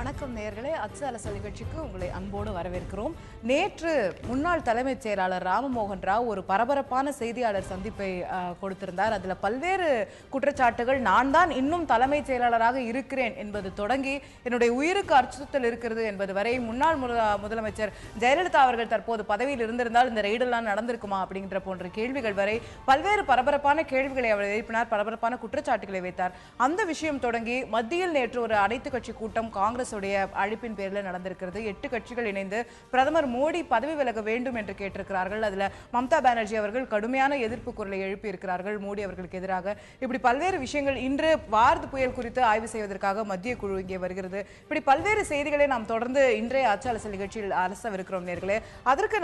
வணக்கம் நேயர்களே, அச்சு அலசல் நிகழ்ச்சிக்கு உங்களை அன்போடு வரவேற்கிறோம். நேற்று முன்னாள் தலைமைச் செயலாளர் ராமமோகன் ராவ் ஒரு பரபரப்பான செய்தியாளர் சந்திப்பை கொடுத்திருந்தார். அதுல பல்வேறு குற்றச்சாட்டுகள், நான் தான் இன்னும் தலைமைச் செயலாளராக இருக்கிறேன் என்பது தொடங்கி என்னுடைய உயிருக்கு அச்சுறுத்தல் இருக்கிறது என்பது வரை, முன்னாள் முதலமைச்சர் ஜெயலலிதா அவர்கள் தற்போது பதவியில் இருந்திருந்தால் இந்த ரெய்டெல்லாம் நடந்திருக்குமா அப்படிங்கிற போன்ற கேள்விகள் வரை பல்வேறு பரபரப்பான கேள்விகளை அவர் எழுப்பினார், பரபரப்பான குற்றச்சாட்டுகளை வைத்தார். அந்த விஷயம் தொடங்கி மத்தியில் நேற்று ஒரு அனைத்து கட்சி கூட்டம் காங்கிரஸ் உடைய அழைப்பின் பேரில் நடந்திருக்கிறது. 8 கட்சிகள் இணைந்து பிரதமர் மோடி பதவி விலக வேண்டும் என்று கேட்டிருக்கிறார்கள். அதுல மம்தா பானர்ஜி அவர்கள் கடுமையான எதிர்ப்பு குரலை எழுப்பி இருக்கிறார்கள் மோடி அவர்களுக்கு எதிராக. இப்படி பல்வேறு விஷயங்கள். இன்று வார்து புயல் குறித்து ஆய்வு செய்வதற்காக மத்திய குழு இங்கே வருகிறது. இப்படி பல்வேறு செய்திகளை நாம் தொடர்ந்து இன்றைய அச்சு அலசல் நிகழ்ச்சியில் அலசவிருக்கிறோம் நேர்களே. அதற்கு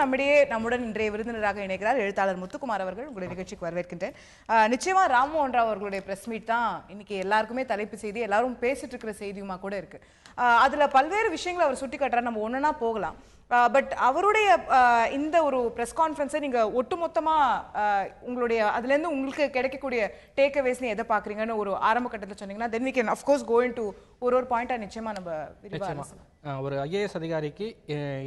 நம்முடன் இன்றைய விருந்தினராக இணைக்கிறார் எழுத்தாளர் முத்துக்குமார் அவர்கள். உங்களுடைய நிகழ்ச்சிக்கு வரவேற்கின்றேன். நிச்சயமா ராமமோகன் ராவ் அவர்களுடைய பிரஸ் மீட் தான் இன்னைக்கு எல்லாருக்குமே தலைப்பு செய்தி, எல்லாரும் பேசிட்டு இருக்கிற செய்தியுமா கூட இருக்கு. அதுல பல்வேறு விஷயங்களை அவர் சுட்டி காட்டுறாரு, நம்ம ஒண்ணுனா போகலாம். பட் அவருடைய இந்த ஒரு பிரஸ் கான்ஃபரன்ஸை நீங்க ஒட்டுமொத்தமா உங்களுடைய அதுல இருந்து உங்களுக்கு கிடைக்கக்கூடிய டேக் அவேஸ் எதை பாக்குறீங்கன்னு ஒரு ஆரம்ப கட்டத்தில் சொன்னீங்கன்னா then we can of course go into ஒரு பாயிண்டா நிச்சயமா நம்ம விரிவாக. ஒரு ஐஏஎஸ் அதிகாரிக்கு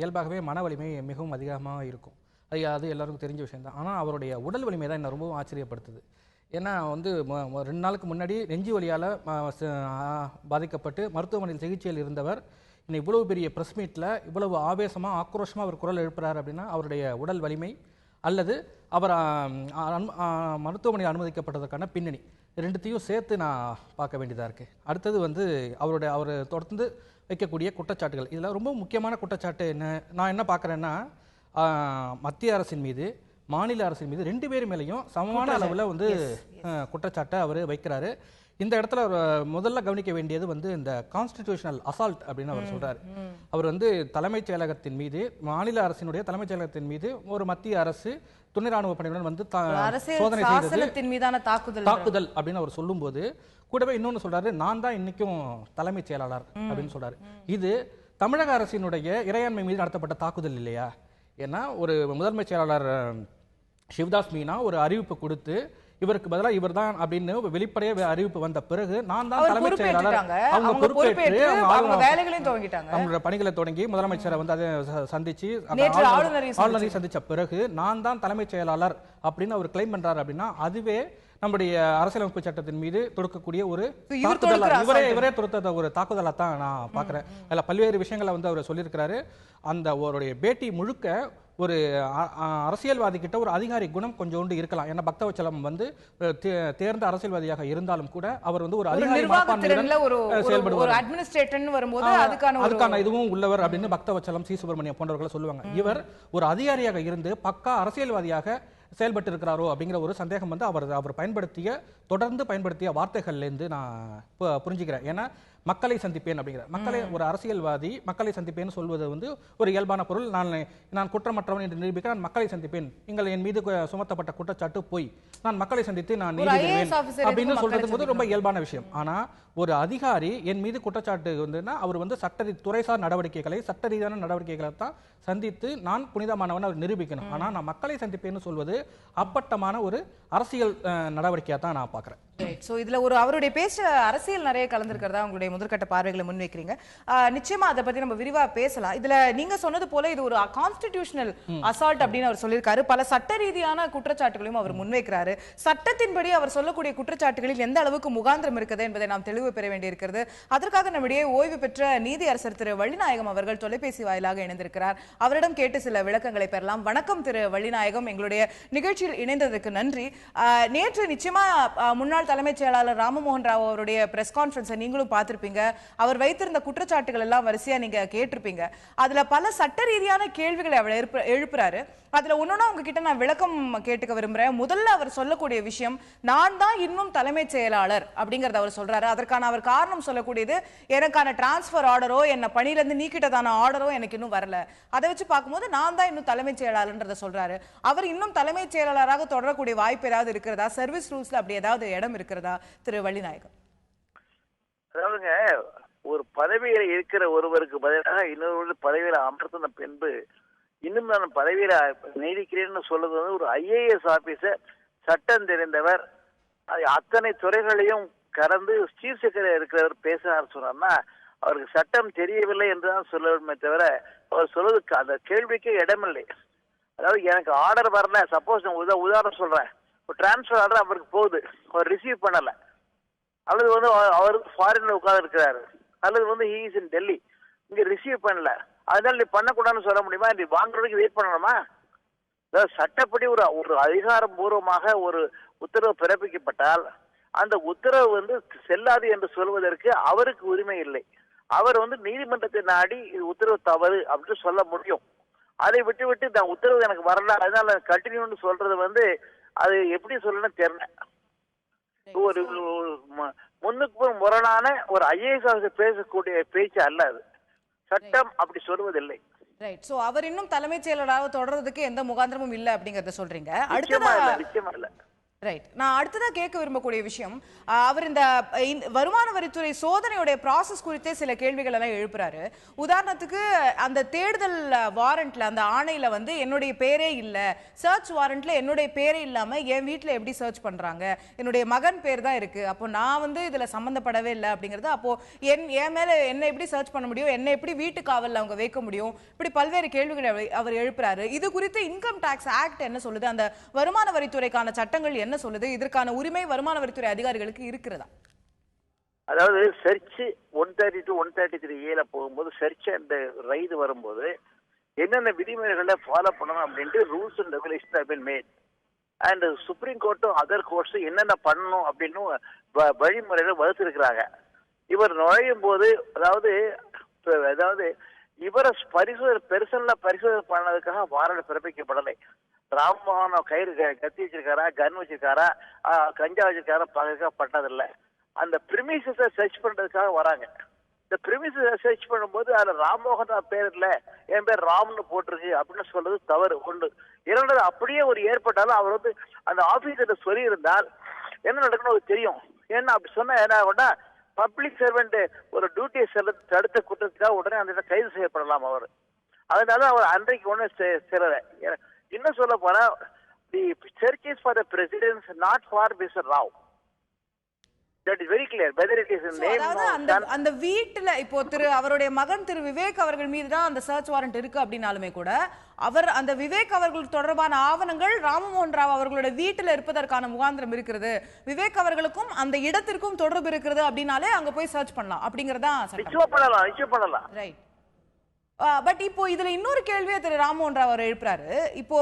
இயல்பாகவே மன வலிமை மிகவும் அதிகமாக இருக்கும். அது எல்லாருக்கும் தெரிஞ்ச விஷயம் தான். ஆனால் அவருடைய உடல் வலிமை தான் என்ன ரொம்பவும் ஆச்சரியப்படுத்துது. ஏன்னா 2 நாளுக்கு முன்னாடி நெஞ்சு வலியால் பாதிக்கப்பட்டு மருத்துவமனையில் சிகிச்சையில் இருந்தவர் இன்னும் இவ்வளவு பெரிய ப்ரெஸ் மீட்டில் இவ்வளவு ஆவேசமாக ஆக்ரோஷமாக அவர் குரல் எழுப்புறாரு அப்படின்னா அவருடைய உடல் வலிமை அல்லது அவர் மருத்துவமனையில் அனுமதிக்கப்பட்டதற்கான பின்னணி ரெண்டுத்தையும் சேர்த்து நான் பார்க்க வேண்டியதாக இருக்குது. அடுத்தது அவர் தொடர்ந்து வைக்கக்கூடிய குற்றச்சாட்டுகள், இதில் ரொம்ப முக்கியமான குற்றச்சாட்டு நான் என்ன பார்க்குறேன்னா, மத்திய அரசின் மீது மாநில அரசின் மீது 2 பேர் மேலேயும் சமமான அளவில் குற்றச்சாட்டை அவர் வைக்கிறாரு. இந்த இடத்துல முதல்ல கவனிக்க வேண்டியது இந்த கான்ஸ்டிடியூஷனல் அசால்ட் அப்படின்னு அவர் சொல்றாரு. அவர் தலைமைச் செயலகத்தின் மீது, மாநில அரசினுடைய தலைமைச் செயலகத்தின் மீது ஒரு மத்திய அரசு துணை ராணுவ படையுடன் சோதனை செய்தது தாக்குதல் அப்படின்னு அவர் சொல்லும்போது கூடவே இன்னொன்னு சொல்றாரு, நான் தான் இன்னைக்கும் தலைமைச் செயலாளர் அப்படின்னு சொல்றாரு. இது தமிழக அரசினுடைய இறையாண்மை மீது நடத்தப்பட்ட தாக்குதல் இல்லையா? ஏன்னா ஒரு முதன்மை செயலாளர் சிவதாஸ் மீனா ஒரு அறிவிப்பு கொடுத்து இவருக்கு பதிலாக இவர் தான் அப்படின்னு வெளிப்படையாக அறிவிப்பு வந்த பிறகு நான் தான் தலைமைச் செயலாளர், அவங்க பொறுப்பேற்று அவங்களோட பணிகளை தொடங்கி முதலமைச்சரை அதை சந்திச்சு ஆளுநரை சந்திச்ச பிறகு நான் தான் தலைமைச் செயலாளர் அப்படின்னு அவர் கிளைம் பண்றாரு. அப்படின்னா அதுவே நம்முடைய அரசியலமைப்பு சட்டத்தின் மீது தொடுக்கக்கூடிய ஒரு இவரே தொடுத்த ஒரு தாக்குதலா தான் நான் பாக்குறேன். அதுல பல்வேறு விஷயங்களை அவர் சொல்லியிருக்கிறாரு. அந்த அவருடைய பேட்டி முழுக்க ஒரு அரசியல்வாதி கிட்ட ஒரு அதிகாரி குணம் கொஞ்சோண்டு இருக்கலாம். ஏன்னா பக்தவச்சலம் தேர்ந்த அரசியல்வாதியாக இருந்தாலும் கூட அவர் ஒரு அதிகாரி அதுக்கான இதுவும் உள்ளவர் அப்படின்னு பக்தவச்சலம், சி சுப்பிரமணியம் போன்றவர்கள் சொல்லுவாங்க. இவர் ஒரு அதிகாரியாக இருந்து பக்கா அரசியல்வாதியாக செயல்பட்டு இருக்கிறாரோ அப்படிங்கிற ஒரு சந்தேகம் அவர் தொடர்ந்து பயன்படுத்திய வார்த்தைகள்லேருந்து நான் புரிஞ்சுக்கிறேன். ஏன்னா மக்களை சந்திப்பேன் அப்படிங்கிற ஒரு அரசியல்வாதி மக்களை சந்திப்பேன் சொல்வது ஒரு இயல்பான பொருள். நான் குற்றமற்றவன் என்று நிரூபிக்க நான் மக்களை சந்திப்பேன், நீங்கள் என் மீது சுமத்தப்பட்ட குற்றச்சாட்டு போய் நான் மக்களை சந்தித்து நான் நீதி பெறுவேன் அப்படின்னு சொல்றது ரொம்ப இயல்பான விஷயம். ஆனா ஒரு அதிகாரி என் மீது குற்றச்சாட்டு அவர் துறைசார் நடவடிக்கைகளை, சட்ட ரீதியான நடவடிக்கைகளை தான் சந்தித்து நான் புனிதமானவன் அவர் நிரூபிக்கணும். ஆனா நான் மக்களை சந்திப்பேன்னு சொல்வது அப்பட்டமான ஒரு அரசியல் நடவடிக்கையா தான் நான் பாக்குறேன். சோ இதுல அவருடைய பேச அரசியல் நிறைய கலந்திருக்கிறதா உங்களுடைய முதற்கட்ட பார்வைகளை முன்வைக்கிறீங்க. நிச்சயமா அதை பத்தி நம்ம விரிவா பேசலாம். இதுல நீங்க சொன்னது போல இது ஒரு கான்ஸ்டிடியூஷனல் அசால்ட் அப்படின்னு அவர் சொல்லியிருக்காரு. பல சட்ட ரீதியான குற்றச்சாட்டுகளையும் அவர் முன்வைக்கிறாரு. சட்டத்தின்படி அவர் சொல்லக்கூடிய குற்றச்சாட்டுகளில் எந்த அளவுக்கு முகாந்திரம் இருக்குது என்பதை நாம் தெளிவு பெற வேண்டியிருக்கிறது. அதற்காக நம்முடைய ஓய்வு பெற்ற நீதி அரசர் திரு வள்ளிநாயகம் அவர்கள் தொலைபேசி வாயிலாக இணைந்திருக்கிறார். அவரிடம் கேட்டு சில விளக்கங்களை பெறலாம். வணக்கம் திரு வள்ளிநாயகம், எங்களுடைய நிகழ்ச்சியில் இணைந்ததற்கு நன்றி. நேற்று நிச்சயமா முன்னாள் தலைமைச் செயலாளர் ராமமோகன் ராவ் அவருடைய பிரஸ் கான்ஃபரன்ஸை நீங்களும் பார்த்திருப்பீங்க. அவர் வைத்திருந்த குற்றச்சாட்டுகள் எல்லாம் வரிசையா நீங்க கேட்டிருப்பீங்க. அதுல பல சட்ட ரீதியான கேள்விகளை அவர் எழுப்புறாரு. அதுல ஒன்னொன்னா உங்ககிட்ட நான் விளக்கம் கேட்டுக்க விரும்புறேன். முதல்ல அவர் சொல்லக்கூடிய விஷயம், நான் தான் இன்னும் தலைமைச் செயலாளர் அப்படிங்கறத அவர் சொல்றாரு. அதற்கான அவர் காரணம் சொல்லக்கூடியது, எனக்கான டிரான்ஸ்பர் ஆர்டரோ என்ன பணியில இருந்து நீக்கிட்டதான ஆர்டரோ எனக்கு இன்னும் வரல. அதை வச்சு பார்க்கும்போது நான் தான் இன்னும் தலைமைச் செயலாளர்ன்றத சொல்றாரு. அவர் இன்னும் தலைமைச் செயலாளராக தொடரக்கூடிய வாய்ப்பு ஏதாவது இருக்கிறதா? சர்வீஸ் ரூல்ஸ்ல அப்படி ஏதாவது இடம் இருக்கிறதா திரு வள்ளிநாயகம்? அதாவதுங்க, ஒரு பதவியில இருக்கிற ஒருவருக்கு பதிலாக இன்னொரு பதவியில அமர்த்தின பின்பு இன்னும் நான் பதவியில நீடிக்கிறேன்னு சொல்றது ஒரு ஐஏஎஸ் ஆபீசர், சட்டம் தெரிந்தவர், அத்தனை துறைகளையும் கடந்து சீஃப் செக்ரட்டரி இருக்கிறவர் பேசுறாரு சொன்னார்னா அவருக்கு சட்டம் தெரியவில்லை என்றுதான் சொல்லணுமே தவிர அவர் சொல்வதற்கு அந்த கேள்விக்கே இடமில்லை. அதாவது எனக்கு ஆர்டர் வரல, சப்போஸ் உதாரணம் சொல்றேன், ஒரு டிரான்ஸ்ஃபர் ஆர்டர் அவருக்கு போகுது, அவர் ரிசீவ் பண்ணல, அல்லது வந்து அவர் ஃபாரின்ல உட்கார்ந்து இருக்கிறாரு, அல்லது வந்து ஹீ இஸ் இன் டெல்லி, இங்க ரிசீவ் பண்ணல, அதனால நீ பண்ணக்கூடாதுன்னு சொல்ல முடியுமா? நீ வாங்குறதுக்கு வெயிட் பண்ணணுமா? அதாவது சட்டப்படி ஒரு அதிகாரபூர்வமாக ஒரு உத்தரவு பிறப்பிக்கப்பட்டால் அந்த உத்தரவு வந்து செல்லாது என்று சொல்வதற்கு அவருக்கு உரிமை இல்லை. அவர் வந்து நீதிமன்றத்தை நாடி இது உத்தரவு தவறு அப்படின்னு சொல்ல முடியும். அதை விட்டு இந்த உத்தரவு எனக்கு வரல அதனால கண்டினியூன்னு சொல்றது வந்து அது எப்படி சொல்லணும்னு தெரியல. ஒரு முன்னுக்கு முரணான ஒரு ஐஏஎஸ் ஆஃபீஸர் பேசக்கூடிய பேச்சு அல்ல அது. சட்டம் அப்படி சொல்வதில்லை. ரைட். சோ அவர் இன்னும் தலைமைச் செயலராக தொடர்றதுக்கு எந்த முகாந்திரமும் இல்ல அப்படிங்கறத சொல்றீங்க. நிச்சயமா இல்ல. ரைட். நான் அடுத்ததா கேட்க விரும்பக்கூடிய விஷயம், அவர் இந்த வருமான வரித்துறை சோதனையுடைய ப்ராசஸ் குறித்தே சில கேள்விகள் எல்லாம் எழுப்புறாரு. உதாரணத்துக்கு அந்த தேடுதல் வாரண்ட்ல அந்த ஆணையில வந்து என்னுடைய பேரே இல்ல, சர்ச் வாரண்ட்ல என்னுடைய பேரே இல்லாம என் வீட்டுல எப்படி சர்ச் பண்றாங்க, என்னுடைய மகன் பேர் தான் இருக்கு, அப்போ நான் வந்து இதுல சம்பந்தப்படவே இல்லை அப்படிங்கிறது, அப்போ என் மேல என்ன எப்படி சர்ச் பண்ண முடியும், என்ன எப்படி வீட்டு காவல்ல அவங்க வைக்க முடியும், இப்படி பல்வேறு கேள்விகளை அவர் எழுப்புறாரு. இது குறித்து இன்கம் டாக்ஸ் ஆக்ட் என்ன சொல்லுது, அந்த வருமான வரித்துறைக்கான சட்டங்கள் என்ன சொல்லுது, இதற்கான உரிமை வருமான வரித்துறை அதிகாரிகளுக்கு இருக்கிறதா? அதாவது சர்ச் 132 133A போகும்போது சர்ச் அண்ட் ரைடு வரும்போது என்னென்ன விதிமுறைகளை ஃபாலோ பண்ணணும் அப்படின்ட்டு rules and regulation have been made. And supreme கோர்ட்டும் அதர் கோர்ட்ஸும் என்னென்ன பண்ணணும் அப்படின்னு வழிமுறைகளை வகுத்திருக்கிறாங்க. இவர் நுழையும் போது அதாவது இவரை பரிசோதனை பண்ணதுக்காக வாரண்ட் பிறப்பிக்கப்படலை. ராம்மோகன் கயிறு கத்தி வச்சிருக்காரா, கன் வச்சிருக்காரா, கஞ்சா வச்சிருக்காரா பார்க்கப்பட்டதில்லை. அந்த பிரிமிசஸை சர்ச் பண்றதுக்காக வராங்க. இந்த பிரிமிசஸை சர்ச் பண்ணும்போது அதுல ராம்மோகன் பேர் இல்லை, என் பேர் ராம்னு போட்டிருக்கு அப்படின்னு சொல்றது தவறு ஒன்று. இரண்டாவது, அப்படியே ஒரு ஏற்பட்டாலும் அவர் வந்து அந்த ஆபீசர்கிட்ட சொல்லி இருந்தால் என்ன நடக்கணும் அவருக்கு தெரியும். ஏன்னா அப்படி சொன்னா என்ன ஆகும்னா பப்ளிக் சர்வெண்ட் ஒரு டியூட்டியை தடுத்த குற்றத்துக்காக உடனே அந்த கைது செய்யப்படலாம் அவர். அதனால அவர் அன்றைக்கு ஒண்ணு செல்லல. இன்னும் சொல்ல போனா தி search is for the president, not for Mr. Rao. That is very clear. Whether it is in name or அந்த வீட்டுல இப்போ அவருடைய மகன் திரு விவேக் அவர்கள் மீது தான் அந்த சர்ச் வாரண்ட் இருக்கு அப்படினாலுமே கூட அவர் அந்த விவேக் அவர்கள் தொடர்பான ஆவணங்கள் ராமமோகன் ராவ் அவர்களோட வீட்டுல இருப்பதற்கான முகாந்திரம் இருக்கிறது, விவேக் அவர்களுக்கும் அந்த இடத்திற்கும் தொடர்பு இருக்கிறது அப்படினாலே அங்க போய் சர்ச் பண்ணலாம் அப்படிங்கறதா நிச்சயம் பண்ணலாம். ரைட். பட் இப்போ இதுல இன்னொரு கேள்வியை திரு ராமமோகன் ராவ் அவர் எழுப்புறாரு. இப்போ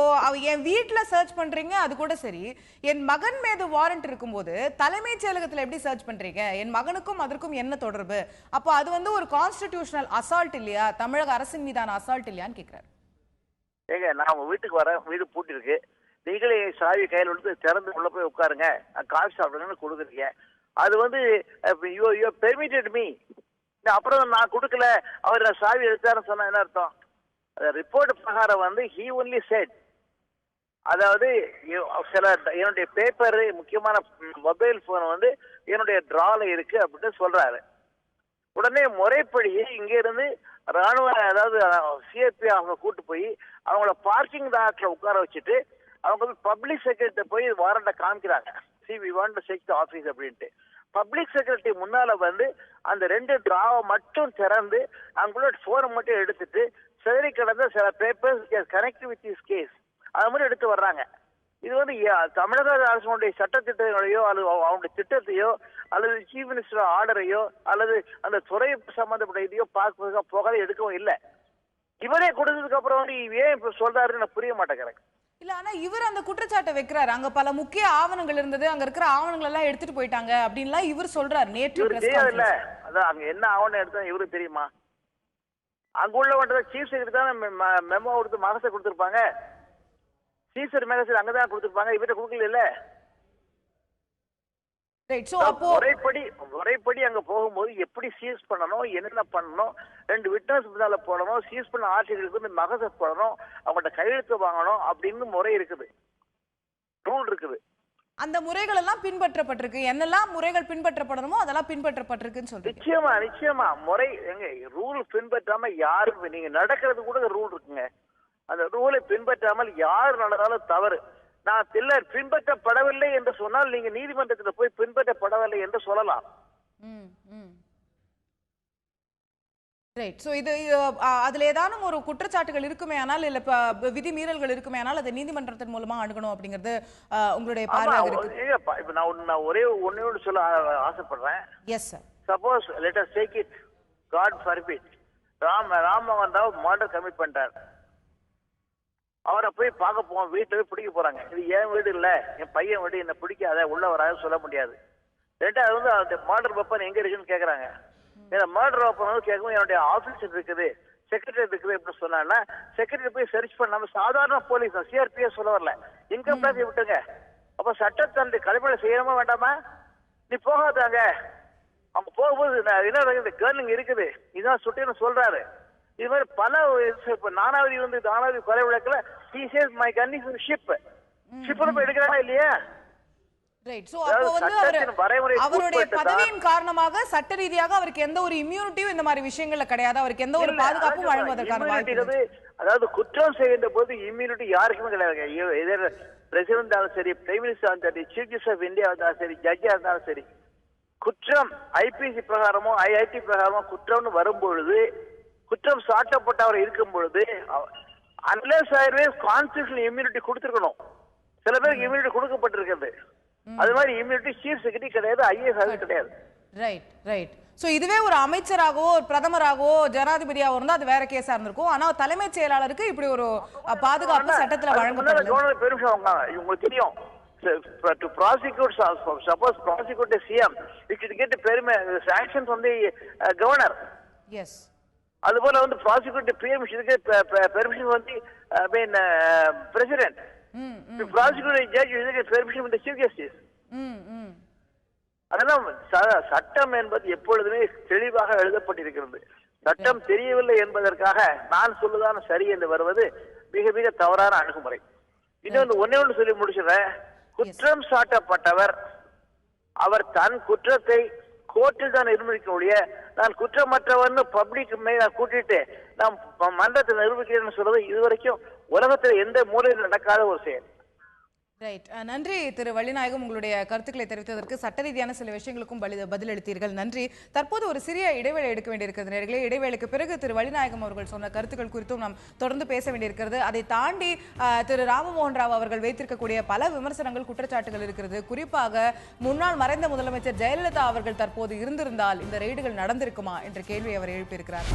என் வீட்டுல சர்ச் பண்றீங்க, அது கூட சரி, என் மகன் மீது வாரண்ட் இருக்கும்போது தலைமைச் செயலகத்துல எப்படி சர்ச் பண்றீங்க, என் மகனுக்கும் அதற்கும் என்ன தொடர்பு, அப்போ அது வந்து ஒரு கான்ஸ்டிடியூஷனல் அசால்ட் இல்லையா, தமிழக அரசின் மீதான அசால்ட் இல்லையான்னு கேட்கிறாரு. ஏங்க நான் வீட்டுக்கு வரேன், வீடு பூட்டி இருக்கு, நீங்களே சாவி கையில் எடுத்து திறந்து உள்ள போய் உட்காருங்க, காஃபி சாப்பிடுங்கன்னு கொடுக்குறீங்க, அது வந்து யூ பெர்மிட்டட் மீ, அப்புறம் நான் கொடுக்கல அவர் சாவி எடுத்தாருன்னு சொன்னா என்ன அர்த்தம்? ரிப்போர்ட் பிரகாரம் வந்து ஹீ ஒன்லி செட், அதாவது சில என்னுடைய பேப்பர் முக்கியமான மொபைல் போன் வந்து என்னுடைய டிரால இருக்கு அப்படின்னு சொல்றாரு. உடனே முறைப்படி இங்க இருந்து ராணுவ அதாவது சிஎப்பி அவங்க கூட்டு போய் அவங்கள பார்க்கிங் லாட்ல உட்கார வச்சுட்டு அவங்க பப்ளிக் செக்ரட்டரி போய் வாரண்ட காமிக்கிறாங்க. C V want to check the office அப்படின்ட்டு. பப்ளிக் செக்ரட்டரி முன்னால வந்து அந்த 2 டிராவை மட்டும் திறந்து அவங்களோட போனை மட்டும் எடுத்துட்டு சிதறி கிடந்த சில papers connect with this case அது மாதிரி எடுத்து வர்றாங்க. இது வந்து தமிழக அரசுடைய சட்டத்திட்டங்களையோ அல்லது அவங்களுடைய திட்டத்தையோ அல்லது சீஃப் மினிஸ்டர் ஆர்டரையோ அல்லது அந்த துறை சம்பந்தப்பட்ட இதையோ பார்க்க போகாத எடுக்கவும் இல்லை. இவரே கொடுத்ததுக்கு அப்புறம் வந்து ஏன் இப்ப சொல்றாருன்னு நான் புரிய மாட்டேங்கிறேன். இல்ல, ஆனா இவர் அந்த குற்றச்சாட்டை வைக்கிறாரு, அங்க பல முக்கிய ஆவணங்கள் இருந்தது, அங்க இருக்கிற ஆவணங்கள் எல்லாம் எடுத்துட்டு போயிட்டாங்க அப்படின்லாம் இவர் சொல்றாரு. நேற்று தெரியாதுல்ல, அதான் அங்க என்ன ஆவணம் எடுத்தா இவருக்கு தெரியுமா? அங்க உள்ள சீஃப் செக்ரட்டரி தான் மெமோ கொடுத்து மகசை கொடுத்துருப்பாங்க, சீஃப் செக்ரட்டரி மேகசின் அங்கதான் கொடுத்துருப்பாங்க, இவர்கிட்ட கொடுக்கல இல்ல. முறைப்படி அங்க போகும்போது எப்படி சீஸ் பண்ணணும், என்னென்ன பண்ணணும், 2 விட்னஸ் முன்னால போடணும், சீஸ் பண்ண ஆட்சிகளுக்கு வந்து மகச போடணும், அவங்கள்ட்ட கையெழுத்து வாங்கணும் அப்படின்னு முறை இருக்குது, ரூல் இருக்குது. அந்த முறைகள் எல்லாம் பின்பற்றப்பட்டிருக்கு, என்னெல்லாம் முறைகள் பின்பற்றப்படணுமோ அதெல்லாம் பின்பற்றப்பட்டிருக்குன்னு சொல்றீங்க. நிச்சயமா முறை எங்க ரூல் பின்பற்றாம யாரும் நீங்க நடக்கிறது கூட ரூல் இருக்குங்க. அந்த ரூலை பின்பற்றாமல் யார் நடந்தாலும் தவறு. நான் பின்பற்றப்படவில்லை என்று சொன்னால் நீங்க நீதிமன்றத்தில் போய் பின்பற்றப்படவில்லை என்று சொல்லலாம். ரைட். ஸோ இது அதுல ஏதானும் ஒரு குற்றச்சாட்டுகள் இருக்குமே ஆனால் இல்ல விதிமீறல்கள் இருக்குமே ஆனால் அதை நீதிமன்றத்தின் மூலமா அணுகணும் அப்படிங்கிறது உங்களுடைய பார்வையாக இருக்கு. இப்ப நான் ஒரே ஒன்னோடு சொல்ல ஆசைப்படுறேன். Yes sir. Suppose let us take it, God forbid, Rammohan Rao murder commit பண்ணிட்டார். அவரை போய் பார்க்க போவோம், வீட்டை போய் பிடிக்க போறாங்க. இது என் வீடு இல்ல, என் பையன் வீடு, என்ன பிடிக்காத, உள்ள வராது சொல்ல முடியாது. ரெண்டாவது வந்து அந்த மர்டர் வெப்பன் எங்க இருக்குன்னு கேக்குறாங்க. ஏன்னா மர்டர் வெப்பன் வந்து கேட்கும், என்னுடைய ஆபீஸ் இருக்குது, செக்ரட்டரி இருக்குது அப்படின்னு சொன்னா செக்ரட்டரி போய் சர்ச் பண்ணாம சாதாரண போலீஸ் சிஆர்பிஎஸ் சொல்ல வரல, இன்கம் டேக்ஸ் விட்டுங்க. அப்ப சட்டத்தை கடைபிடி செய்யணுமா வேண்டாமா? நீ போகாதாங்க. அவங்க போகும்போது என்ன கேர்லிங் இருக்குது, இதான் சுட்டின்னு சொல்றாரு. இது மாதிரி பல நானாவதி வந்து நானாவதி கொலை வழக்குல மை கன் இஸ் ஷிப் போய் எடுக்கிறாங்க இல்லையா? ரைட். சோ அப்போ வந்து அவருடைய பதவியின் காரணமாக சட்ட ரீதியாக அவருக்கு எந்த ஒரு இம்யூனிட்டியும் இந்த மாதிரி விஷயங்கள்ல கிடையாது, அவருக்கு எந்த ஒரு பாதுகாப்பும் வழங்குவதற்கான வாய்ப்பு. அதாவது குற்றம் செய்கின்ற போது இம்யூனிட்டி யாருக்குமே கிடையாது. பிரசிடென்ட் இருந்தாலும் சரி, பிரைம் மினிஸ்டர் இருந்தாலும் சரி, சீஃப் ஜஸ்டிஸ் ஆஃப் இந்தியா இருந்தாலும் சரி, ஜட்ஜா இருந்தாலும் சரி, குற்றம் ஐபிசி பிரகாரமோ ஐஐடி பிரகாரமோ குற்றம்னு வரும்பொழுது, குற்றம் சாட்டப்பட்டவர் இருக்கும் பொழுது அன்லெஸ் ஆல்வேஸ் கான்ஸ்டிடியூஷனல் இம்யூனிட்டி கொடுத்திருக்கணும். சில பேருக்கு இம்யூனிட்டி கொடுக்கப்பட்டிருக்கிறது. அது மாதிரி இம்யூனிட்டி சீஃப் செக்ரட்டரி கிடையாது, ஐஏஎஸ் ஆஃபீஸர் கிடையாது. Right right. சோ இதுவே ஒரு அமைச்சராகவோ ஒரு பிரதமராகவோ ஜனாதிபதியாவோ இருந்தா அது வேற கேஸா இருந்திருக்கும். ஆனா தலைமைச் செயலாளருக்கு இப்படி ஒரு பாதுகாப்பு சட்டத்துல வழங்கப்படல. பெருமிஷன் வாங்க, உங்களுக்கு தெரியும். To prosecute, suppose prosecute the CM, it should get sanction from the governor. Yes. அதுபோல வந்து prosecute the PM should get permission from the president. To prosecute a judge should get permission from the chief justice. அதெல்லாம் சட்டம் என்பது எப்பொழுதுமே தெளிவாக எழுதப்பட்டிருக்கிறது. சட்டம் தெரியவில்லை என்பதற்காக நான் சொல்லுதான் சரி என்று வருவது மிக மிக தவறான அணுகுமுறை. இன்னொன்று ஒன்னே சொல்லி முடிச்சுறேன். குற்றம் சாட்டப்பட்டவர் அவர் தன் குற்றத்தை கோர்ட்டில் தான் நிரூபிக்க முடிய, நான் குற்றமற்றவன் பப்ளிக் நான் கூட்டிட்டு நான் மன்றத்தை நிரூபிக்கிறேன்னு சொல்றது இதுவரைக்கும் உலகத்தில் எந்த மூலையில் நடக்காத ஒரு செயல். ரைட். நன்றி திரு வள்ளிநாயகம், உங்களுடைய கருத்துக்களை தெரிவித்ததற்கு. சட்ட ரீதியான சில விஷயங்களுக்கும் பதிலளித்தீர்கள். நன்றி. தற்போது ஒரு சிறிய இடைவேளை எடுக்க வேண்டியிருக்கிறது நேயர்களே. இடைவேளைக்கு பிறகு திரு வள்ளிநாயகம் அவர்கள் சொன்ன கருத்துக்கள் குறித்தும் நாம் தொடர்ந்து பேச வேண்டியிருக்கிறது. அதை தாண்டி திரு ராமமோகன் ராவ் அவர்கள் வைத்திருக்கக்கூடிய பல விமர்சனங்கள், குற்றச்சாட்டுகள் இருக்கிறது. குறிப்பாக முன்னாள் மறைந்த முதலமைச்சர் ஜெயலலிதா அவர்கள் தற்போது இருந்திருந்தால் இந்த ரெய்டுகள் நடந்திருக்குமா என்ற கேள்வியை அவர் எழுப்பியிருக்கிறார்.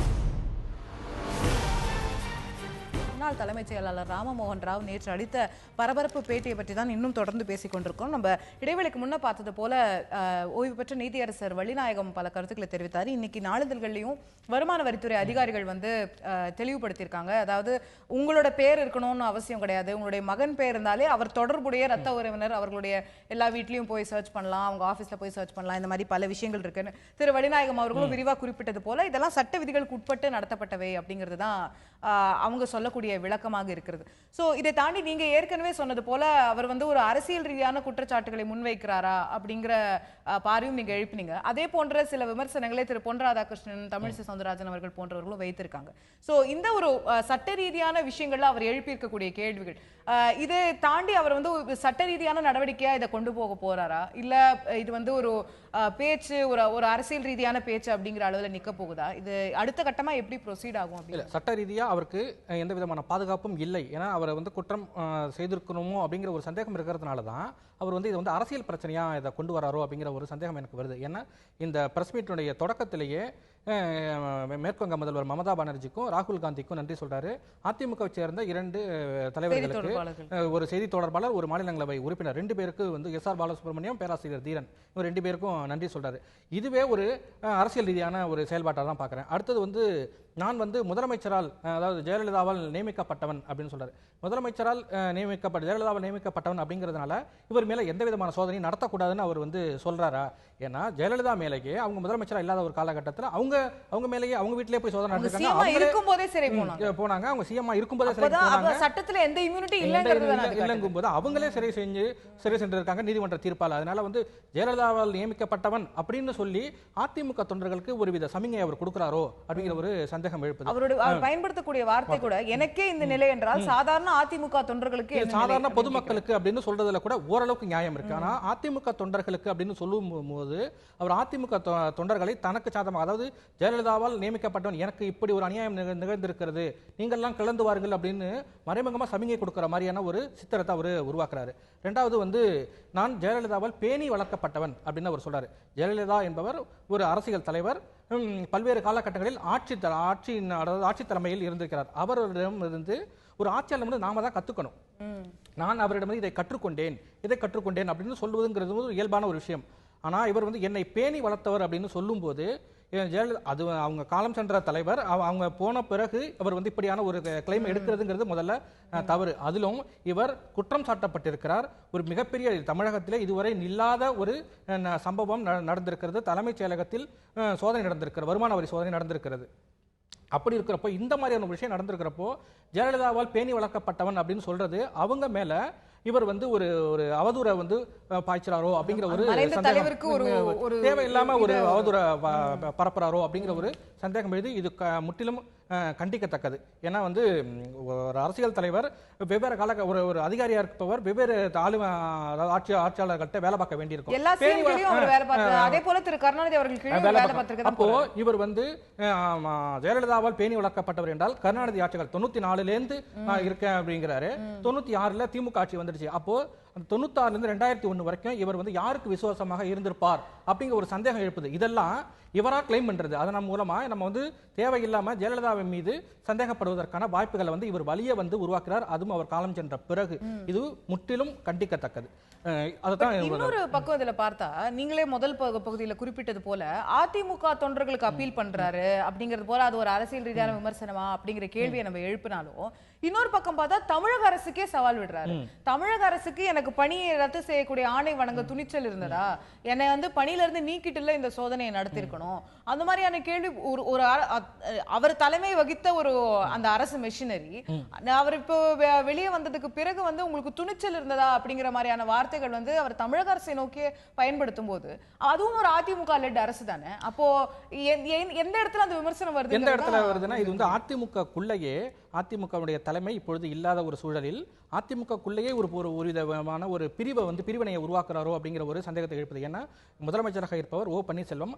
முன்னாள் தலைமைச் செயலாளர் ராமமோகன் ராவ் நேற்று அளித்த பரபரப்பு பேட்டியை பற்றி தான் இன்னும் தொடர்ந்து பேசிக் கொண்டிருக்கோம். நம்ம இடைவெளிக்கு முன்ன பார்த்தது போல ஓய்வு பெற்ற நீதியரசர் வள்ளிநாயகம் பல கருத்துக்களை தெரிவித்தார். இன்னைக்கு நாளிதழ்கள்லையும் வருமான வரித்துறை அதிகாரிகள் வந்து தெளிவுபடுத்தியிருக்காங்க. அதாவது உங்களோட பேர் இருக்கணும்னு அவசியம் கிடையாது, உங்களுடைய மகன் பேர் இருந்தாலே அவர் தொடர்புடைய ரத்த உறவினர், அவர்களுடைய எல்லா வீட்லையும் போய் சர்ச் பண்ணலாம், அவங்க ஆஃபீஸ்ல போய் சர்ச் பண்ணலாம், இந்த மாதிரி பல விஷயங்கள் இருக்குன்னு திரு வள்ளிநாயகம் அவர்களும் விரிவாக குறிப்பிட்டது போல இதெல்லாம் சட்ட விதிகளுக்கு உட்பட்டு நடத்தப்பட்டவை அப்படிங்கிறது தான் அவங்க சொல்லக்கூடிய விளக்கமாக இருக்கிறது. சோ இதை தாண்டி நீங்க ஏற்கனவே சொன்னது போல அவர் வந்து ஒரு அரசியல் ரீதியான குற்றச்சாட்டுகளை முன்வைக்கிறாரா அப்படிங்கிற பார்வையும் நீங்க எழுப்பினீங்க. அதே போன்ற சில விமர்சனங்களை திரு பொன் ராதாகிருஷ்ணன், தமிழிசை சவுந்தரராஜன் அவர்கள் போன்றவர்களும் வைத்திருக்காங்க. சோ இந்த ஒரு சட்ட ரீதியான விஷயங்கள்ல அவர் எழுப்பியிருக்கக்கூடிய கேள்விகள், இதை தாண்டி அவர் வந்து சட்ட ரீதியான நடவடிக்கையா இதை கொண்டு போக போறாரா, இல்ல இது வந்து ஒரு பேச்சு, ஒரு அரசியல் ரீதியான பேச்சு அப்படிங்கிற அளவுல நிக்க போகுதா, இது அடுத்த கட்டமா எப்படி ப்ரொசீட் ஆகும்? இல்ல, சட்ட ரீதியா அவருக்கு எந்த விதமான பாதுகாப்பும் இல்லை. ஏன்னா அவரை வந்து குற்றம் செய்திருக்கணுமோ அப்படிங்கிற ஒரு சந்தேகம் இருக்கிறதுனால தான் அவர் வந்து இதை வந்து அரசியல் பிரச்சனையா இதை கொண்டு வராரோ அப்படிங்கிற ஒரு சந்தேகம் எனக்கு வருது. ஏன்னா இந்த பிரஸ் மீட்டினுடைய தொடக்கத்திலேயே மேற்குவங்க முதல்வர் மமதா பானர்ஜிக்கும் ராகுல் காந்திக்கும் நன்றி சொல்றாரு. அதிமுகவை சேர்ந்த 2 தலைவர்களுக்கு, ஒரு செய்தி தொடர்பாளர், ஒரு மாநிலங்களவை உறுப்பினர், 2 பேருக்கு வந்து எஸ் ஆர் பாலசுப்ரமணியம், பேராசிரியர் தீரன், இவர் 2 பேருக்கும் நன்றி சொல்றாரு. இதுவே ஒரு அரசியல் ரீதியான ஒரு செயல்பாட்டாக தான் பார்க்குறேன். அடுத்தது வந்து நான் வந்து முதலமைச்சரால், அதாவது ஜெயலலிதாவால் நியமிக்கப்பட்டவன் அப்படின்னு சொல்றாரு. முதலமைச்சரால் ஜெயலலிதாவால் நியமிக்கப்பட்டவன் அப்படிங்கிறதுனால இவர் மேல எந்த விதமான சோதனையும் நடத்தக்கூடாதுன்னு அவர் வந்து சொல்றாரா? ஏன்னா ஜெயலலிதா மேலேயே அவங்க முதலமைச்சரா இல்லாத ஒரு காலகட்டத்தில் அவங்க மேலேயே அவங்க வீட்டிலேயே போய் சோதனை நடத்திருக்காங்க. இருக்கும்போதே சிறை போனாங்க. அவங்க சிஎம்மா இருக்கும்போதே சிறை போனாங்க. சட்டத்துல எந்த இம்யூனிட்டி இல்லங்கும் போது அவங்களே சிறை சென்றிருக்காங்க நீதிமன்ற தீர்ப்பால். அதனால வந்து ஜெயலலிதாவால் நியமிக்கப்பட்டவன் அப்படின்னு சொல்லி அதிமுக தொண்டர்களுக்கு ஒருவித சமிங்கை அவர் கொடுக்கிறாரோ அப்படிங்கிற ஒரு சந்தேகம் எழுப்புது. அவர் பயன்படுத்தக்கூடிய வார்த்தை கூட எனக்கே தொண்டர்களுக்கே இந்த நிலை என்றால் சாதாரண அதிமுக தொண்டர்களுக்கு என்ன நிலை சாதாரண அப்படின்னு பொதுமக்களுக்கு அப்படின்னு சொல்றதுல கூட ஓரளவுக்கு நியாயம் இருக்கு. ஆனா அதிமுக தொண்டர்களுக்கு அப்படின்னு சொல்லும் போது அவர் அதிமுக தொண்டர்களை தனக்கு சாதமாக, அதாவது ஜெயலலிதாவால் நியமிக்கப்பட்டவன் எனக்கு இப்படி ஒரு அநியாயம் நிகழ்ந்திருக்கிறது, நீங்கள்லாம் கிளந்து வாருங்கள் அப்படின்னு மறைமுகமா சமிகை கொடுக்கிற மாதிரியான ஒரு சித்திரத்தை அவர் உருவாக்குறாரு. ரெண்டாவது வந்து நான் ஜெயலலிதாவால் பேணி வளர்க்கப்பட்டவன் அப்படின்னு அவர் சொல்றாரு. ஜெயலலிதா என்பவர் ஒரு அரசியல் தலைவர், பல்வேறு காலகட்டங்களில் ஆட்சி தலைமையில் இருந்திருக்கிறார். அவரிடமிருந்து ஒரு ஆட்சியாளர் நாம தான் கத்துக்கணும். நான் அவரிடமிருந்து இதை கற்றுக்கொண்டேன் அப்படின்னு சொல்வதுங்கிறது ஒரு இயல்பான ஒரு விஷயம். ஆனா இவர் வந்து என்னை பேணி வளர்த்தவர் அப்படின்னு சொல்லும்போது ஜெயலலிதா அது அவங்க காலம் சென்ற தலைவர், அவங்க போன பிறகு அவர் வந்து இப்படியான ஒரு கிளைம் எடுக்கிறதுங்கிறது முதல்ல தவறு. அதிலும் இவர் குற்றம் சாட்டப்பட்டிருக்கிறார். ஒரு மிகப்பெரிய தமிழகத்திலே இதுவரை இல்லாத ஒரு சம்பவம் நடந்திருக்கிறது. தலைமைச் செயலகத்தில் சோதனை நடந்திருக்கிறது, வருமான வரி சோதனை நடந்திருக்கிறது. அப்படி இருக்கிறப்போ இந்த மாதிரியான ஒரு விஷயம் நடந்திருக்கிறப்போ ஜெயலலிதாவால் பேணி வளர்க்கப்பட்டவன் அப்படின்னு சொல்றது அவங்க மேல இவர் வந்து ஒரு ஒரு அவதூறை வந்து பாய்ச்சறாரோ அப்படிங்கிற ஒரு சந்தேகம், தேவையில்லாம ஒரு அவதூறை பரப்புறாரோ அப்படிங்கிற ஒரு சந்தேகம் எழுதி இது முற்றிலும் கண்டிக்கத்தக்கது. ஏன்னா வந்து ஒரு அரசியல் தலைவர் வெவ்வேறு ஒரு அதிகாரியா இருப்பவர் வெவ்வேறு ஆட்சியாளர்கள்ட்ட வேலை பார்க்க வேண்டியிருக்கும். அப்போ இவர் வந்து ஜெயலலிதாவால் பேணி வளர்க்கப்பட்டவர் என்றால் கருணாநிதி ஆட்சிகள் 94லேருந்து இருக்கேன் அப்படிங்கிறாரு. 96ல திமுக ஆட்சி வந்துடுச்சு. அப்போ 96லேருந்து 2001 வரைக்கும் இவர் வந்து யாருக்கு விசுவாசமாக இருந்திருப்பார் அப்படிங்கிற ஒரு சந்தேகம் எழுப்புது. இதெல்லாம் இவரா கிளைம் பண்றது. அதன் மூலமா நம்ம வந்து தேவையில்லாம ஜெயலலிதாவின் மீது சந்தேகப்படுவதற்கான வாய்ப்புகளை வந்து இவர் வழியை வந்து உருவாக்குறார். அதுவும் அவர் காலம் சென்ற பிறகு இது முற்றிலும் கண்டிக்கத்தக்கது. இன்னொரு பக்கம் இதுல பார்த்தா நீங்களே முதல் பகுதியில குறிப்பிட்டது போல அதிமுக தொண்டர்களுக்கு அப்பீல் பண்றாரு அப்படிங்கிறது போல அது ஒரு அரசியல் ரீதியான விமர்சனமா அப்படிங்கிற கேள்வியை நம்ம எழுப்பினாலும் இன்னொரு பக்கம் பார்த்தா தமிழக அரசுக்கே சவால் விடுறாரு. தமிழக அரசுக்கு எனக்கு பணியை ரத்து செய்யக்கூடிய ஆணை வழங்க துணிச்சல் இருந்ததா, என்னை வந்து பணியில இருந்து நீக்கிட்டுல இந்த சோதனையை நடத்திருக்கணும், அந்த மாதிரியான கேள்வி ஒரு அவர் தலைமை வகித்த ஒரு அந்த அரசு மெஷினரி அவர் இப்போ வெளியே வந்ததுக்கு பிறகு வந்து உங்களுக்கு துணிச்சல் இருந்ததா அப்படிங்கிற மாதிரியான வார்த்தைகள் வந்து அவர் தமிழக அரசை நோக்கி பயன்படுத்தும் போது அதுவும் ஒரு அதிமுக லெட் அரசு தானே. அப்போ எந்த இடத்துல அந்த விமர்சனம் வருது? எந்த இடத்துல வருதுன்னா இது வந்து அதிமுகக்குள்ளேயே அதிமுகவுடைய தலைமை இப்பொழுது இல்லாத ஒரு சூழலில் அதிமுகக்குள்ளேயே ஒரு விதமான ஒரு பிரிவினையை உருவாக்குறாரோ அப்படிங்கிற ஒரு சந்தேகத்தை எழுப்புது. ஏன்னா முதலமைச்சராக இருப்பவர் ஓ பன்னீர்செல்வம்,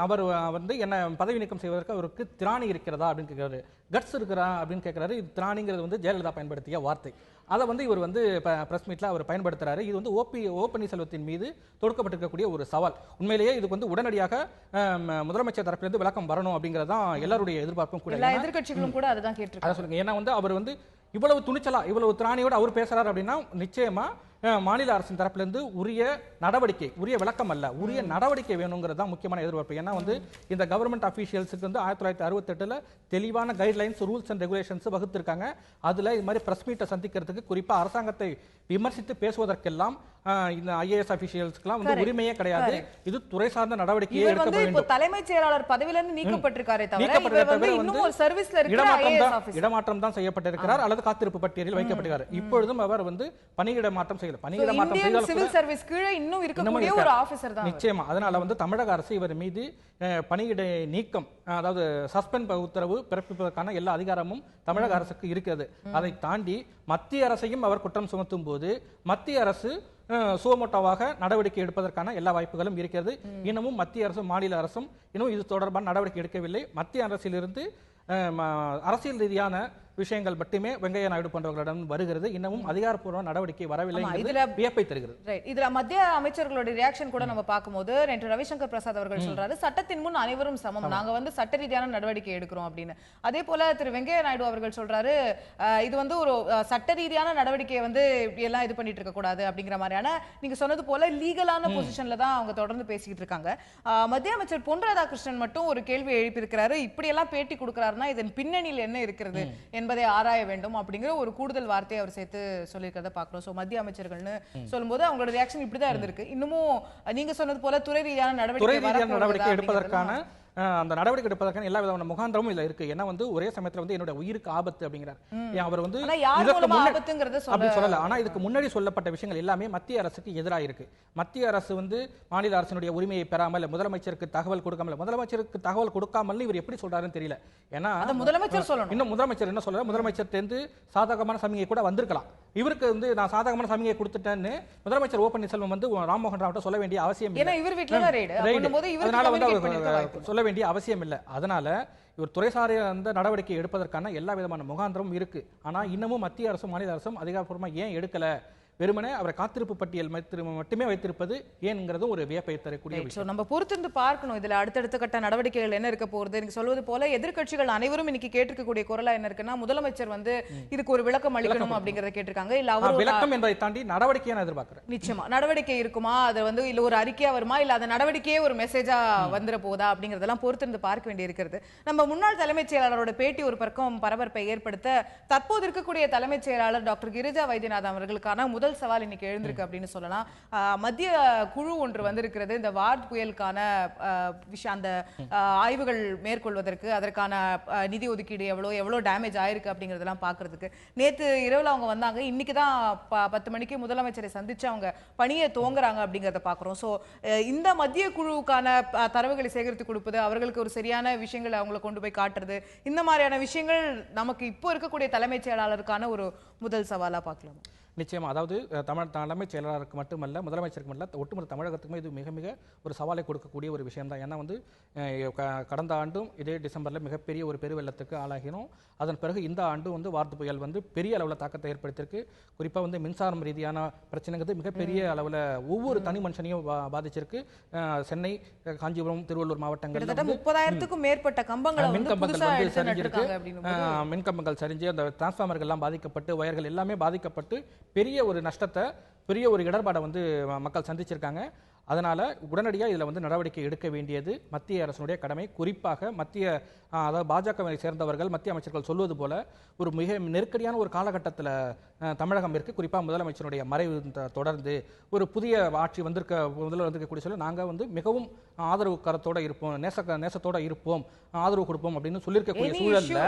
அவர் வந்து என்ன பதவி நீக்கம் செய்வதற்கு அவருக்கு திராணி இருக்கிறதா அப்படின்னு கேட்கிறாரு, கட்ஸ் இருக்கிறா அப்படின்னு கேட்கிறாரு. இது திராணிங்கிறது வந்து ஜெயலலிதா பயன்படுத்திய வார்த்தை. அதை வந்து இவர் வந்து பிரஸ் மீட்ல அவர் பயன்படுத்துறாரு. இது வந்து ஓ பன்னீர்செல்வத்தின் மீது தொடுக்கப்பட்டிருக்கக்கூடிய ஒரு சவால். உண்மையிலேயே இதுக்கு வந்து உடனடியாக முதலமைச்சர் தரப்பிலிருந்து விளக்கம் வரணும் அப்படிங்கறதான் எல்லாருடைய எதிர்பார்ப்பும் கூட. எல்லா எதிர்க்கட்சிகளும் கூட அதுதான் கேட்டிருக்காங்க. சொல்லுங்க. ஏன்னா வந்து அவர் வந்து இவ்வளவு துணிச்சலா இவ்வளவு திராணியோடு அவர் பேசுறாரு அப்படின்னா நிச்சயமா மாநில அரசின் தரப்பிலிருந்து உரிய நடவடிக்கை, உரிய விளக்கம் அல்ல, உரிய நடவடிக்கை வேணுங்கிறது தான் முக்கியமான எதிர்பார்ப்பு. ஏன்னா வந்து இந்த கவர்மெண்ட் அஃபீஷியல்ஸுக்கு வந்து 1968ல தெளிவான கைட்லைன்ஸ், ரூல்ஸ் அண்ட் ரெகுலேஷன்ஸ் வகுத்திருக்காங்க. அதுல இது மாதிரி பிரஸ் மீட்டை சந்திக்கிறதுக்கு குறிப்பா அரசாங்கத்தை விமர்சித்து பேசுவதற்கெல்லாம் இந்த ஐஏஎஸ் அஃபீஷியல்ஸ்க்குலாம் வந்து உரிமையே கிடையாது. இது துறை சார்ந்த நடவடிக்கையே எடுக்க வேண்டும். தலைமைச் செயலாளர் பதவியிலிருந்து நீக்கப்பட்டிருக்காரே தவிர இவர் வந்து இன்னும் ஒரு சர்வீஸ்ல இருக்கிற ஐஏஎஸ் ஆபீசர் இடமாற்றம் தான் செய்யப்பட்டிருக்கிறார் அல்லது காத்திருப்பு பட்டியலில் வைக்கப்பட்டிருக்கிறார். இப்பொழுதும் அவர் வந்து பணியிட மாற்றம் செய்யல. பணியிட மாற்றம் செய்தால் சிவில் சர்வீஸ் கீழ இன்னும் இருக்கக்கூடிய ஒரு ஆபீசர் தான் நிச்சயமா. அதனால வந்து தமிழக அரசு இவர் மீது பணியிட நீக்கம், அதாவது சஸ்பெண்ட் உத்தரவு பிறப்பிப்பதற்கான எல்லா அதிகாரமும் தமிழக அரசுக்கு இருக்கிறது. அதை தாண்டி மத்திய அரசையும் அவர் குற்றம் சுமத்தும் போது மத்திய அரசு சுவமோட்டோவாக நடவடிக்கை எடுப்பதற்கான எல்லா வாய்ப்புகளும் இருக்கிறது. இன்னமும் மத்திய அரசும் மாநில அரசும் இன்னும் இது தொடர்பான நடவடிக்கை எடுக்கவில்லை. மத்திய அரசிலிருந்து அரசியல் ரீதியான விஷயங்கள் மட்டுமே வெங்கையா நாயுடு போன்றவர்களிடம் வருகிறது. இன்னமும் அதிகாரப்பூர்வ நடவடிக்கை வரவில்லை. இதுல வியப்பை தருகிறது. இதுல மத்திய அமைச்சர்களுடைய ரியாக்ஷன் கூட நம்ம பார்க்கும்போது நேற்று ரவிசங்கர் பிரசாத் அவர்கள் சொல்றாரு, சட்டத்தின் முன் அனைவரும் சமம், நாங்க வந்து சட்ட ரீதியான நடவடிக்கை எடுக்கிறோம் அப்படின்னு. அதே போல திரு வெங்கையா நாயுடு அவர்கள் சொல்றாரு, இது வந்து ஒரு சட்ட ரீதியான நடவடிக்கையை வந்து எல்லாம் இது பண்ணிட்டு இருக்க கூடாது அப்படிங்கிற மாதிரியான நீங்க சொன்னது போல லீகலான பொசிஷன்ல தான் அவங்க தொடர்ந்து பேசிக்கிட்டு இருக்காங்க. மத்திய அமைச்சர் பொன் ராதாகிருஷ்ணன் மட்டும் ஒரு கேள்வி எழுப்பியிருக்கிறாரு, இப்படி எல்லாம் பேட்டி கொடுக்கிறாருன்னா இதன் பின்னணியில் என்ன இருக்கிறது என்பதை ஆராய வேண்டும் அப்படிங்கிற ஒரு கூடுதல் வார்த்தையை அவர் சேர்த்து சொல்லியிருக்கிறத பார்க்கிறோம். சோ மத்திய அமைச்சர்கள்னு சொல்லும்போது அவங்களோட ரியாக்ஷன் இப்படிதான் இருந்திருக்கு. இன்னமும் நீங்க சொன்னது போல துறை ரீதியான நடவடிக்கை எடுப்பதற்கான அந்த நடவடிக்கை எடுப்பதற்கான எல்லா விதமான முகாந்திரமும் இதுல இருக்கு. ஏன்னா வந்து ஒரே சமயத்துல வந்து என்னோட உயிருக்கு ஆபத்து அப்படிங்கிறார். அவர் வந்து ஆனா யார் இதற்கு மூலமா முன்னாடி ஆபத்துங்கிறத அப்படி சொல்லல. ஆனா இதுக்கு முன்னாடி சொல்லப்பட்ட விஷயங்கள் எல்லாமே மத்திய அரசுக்கு எதிராக இருக்கு. மத்திய அரசு வந்து மாநில அரசினுடைய உரிமையை பெறாமல், முதலமைச்சருக்கு தகவல் கொடுக்காமல், முதலமைச்சருக்கு தகவல் கொடுக்காமல் இவர் எப்படி சொல்றாருன்னு தெரியல. ஏன்னா முதலமைச்சர் சொல்லணும். இன்னும் முதலமைச்சர் என்ன சொல்றாரு, முதலமைச்சர் தேர்ந்து சாதகமான சமிகை கூட வந்திருக்கலாம். இவருக்கு வந்து நான் சாதகமான சமிகை கொடுத்துட்டேன்னு முதலமைச்சர் ஓ பன்னீர்செல்வம் வந்து ராம்மோகன் ராவ்ட்ட சொல்ல வேண்டிய அவசியம் இல்லை. ஏன்னா இவர் வீட்ல தான் ரெய்டு. அப்போது இவருக்கு அதனால வந்து communicate பண்ணிருக்க வாய்ப்பு சொல்ல வேண்டிய அவசியம் இல்லை. அதனால இவர் துறைசாரிய அந்த நடவடிக்கை எடுப்பதற்கான எல்லா விதமான முகாந்திரமும் இருக்கு. ஆனா இன்னமும் மத்திய அரசும் மாநில அரசும் அதிகாரப்பூர்வமா ஏன் எடுக்கல, வெறுமனே அவரை காத்திருப்பு பட்டியல் மட்டுமே வைத்திருப்பது ஏன்ங்கிறது ஒரு வியப்பை தரக்கூடிய விஷயம். நம்ம பொறுத்திருந்து பார்க்கணும் இதுல அடுத்தடுத்த கட்ட நடவடிக்கைகள் என்ன இருக்க போறது. நீங்க சொல்வது போல எதிர்க்கட்சிகள் அனைவரும் இன்னைக்கு கேட்டிருக்கக்கூடிய குரலா என்ன இருக்குன்னா, முதலமைச்சர் வந்து இதுக்கு ஒரு விளக்கம் அளிக்கணும் அப்படிங்கறத கேட்டிருக்காங்க. இல்ல அவர் விளக்கம் என்பதை தாண்டி நடவடிக்கையை நான் எதிர்பார்க்கிறேன். நிச்சயமா நடவடிக்கை இருக்குமா, அது வந்து இல்ல ஒரு அறிக்கையா வருமா, இல்ல அந்த நடவடிக்கையே ஒரு மெசேஜா வந்துட போதா அப்படிங்கறதெல்லாம் பொறுத்திருந்து பார்க்க வேண்டி இருக்கிறது. நம்ம முன்னாள் தலைமைச் செயலாளரோட பேட்டி ஒரு பக்கம் பரபரப்பை ஏற்படுத்த, தற்போது இருக்கக்கூடிய தலைமைச் செயலாளர் டாக்டர் கிரிஜா வைத்தியநாதன் அவர்களுக்கான முதல் சவால் இன்னைக்கு எழுந்திருக்கு அப்படின்னு சொல்லலாம். மத்திய குழு ஒன்று வந்திருக்கிறது இந்த வார்ட் புயலுக்கான விஷயம், அந்த ஆய்வுகள் மேற்கொள்வதற்கு, அதற்கான நிதி ஒதுக்கீடு எவ்வளவு டேமேஜ் ஆயிருக்கு அப்படிங்கறதெல்லாம் பாக்குறதுக்கு. நேத்து இரவுல அவங்க வந்தாங்க. இன்னைக்கு தான் 10 மணிக்கு முதலமைச்சரை சந்திச்சு அவங்க பணியை துவங்குறாங்க அப்படிங்கறத பாக்குறோம். சோ இந்த மத்திய குழுவுக்கான தரவுகளை சேகரித்து கொடுப்பது, அவர்களுக்கு ஒரு சரியான விஷயங்களை அவங்களை கொண்டு போய் காட்டுறது, இந்த மாதிரியான விஷயங்கள் நமக்கு இப்போ இருக்கக்கூடிய தலைமைச் செயலாளருக்கான ஒரு முதல் சவாலா பார்க்கலாம். நிச்சயமா. அதாவது தலைமைச் செயலாளருக்கு மட்டுமல்ல, முதலமைச்சருக்கு மட்டும் ஒட்டுமொத்த தமிழகத்துக்குமே இது மிக மிக ஒரு சவாலை கொடுக்கக்கூடிய ஒரு விஷயம் தான். ஏன்னா வந்து கடந்த ஆண்டும் இதே டிசம்பரில் மிகப்பெரிய ஒரு பெருவெள்ளத்துக்கு ஆளாகினோம். அதன் பிறகு இந்த ஆண்டு வந்து வார்த்து புயல் வந்து பெரிய அளவில் தாக்கத்தை ஏற்படுத்தியிருக்கு. குறிப்பாக வந்து மின்சாரம் ரீதியான பிரச்சனைங்கிறது மிகப்பெரிய அளவில் ஒவ்வொரு தனி மனுஷனையும் பாதிச்சிருக்கு. சென்னை, காஞ்சிபுரம், திருவள்ளூர் மாவட்டங்களில் 30,000க்கும் மேற்பட்ட கம்பங்கள் மின்கம்பங்கள் வந்து சரிஞ்சிருக்கு. மின்கம்பங்கள் சரிஞ்சு அந்த டிரான்ஸ்ஃபார்மர்கள் எல்லாம் பாதிக்கப்பட்டு, வயர்கள் எல்லாமே பாதிக்கப்பட்டு பெரிய ஒரு நஷ்டத்தை, பெரிய ஒரு இடர்பாடை வந்து மக்கள் சந்திச்சிருக்காங்க. அதனால உடனடியாக இதில் வந்து நடவடிக்கை எடுக்க வேண்டியது மத்திய அரசினுடைய கடமை. குறிப்பாக அதாவது பாஜகவை சேர்ந்தவர்கள், மத்திய அமைச்சர்கள் சொல்வது போல ஒரு மிக நெருக்கடியான ஒரு காலகட்டத்தில் தமிழகம் இருக்கு. குறிப்பாக முதலமைச்சருடைய மறைவு தொடர்ந்து ஒரு புதிய ஆட்சி முதல்ல வந்திருக்கக்கூடிய சொல்ல நாங்கள் வந்து மிகவும் ஆதரவு கரத்தோட இருப்போம், நேசத்தோட இருப்போம், ஆதரவு கொடுப்போம் அப்படின்னு சொல்லியிருக்கக்கூடிய சூழல்ல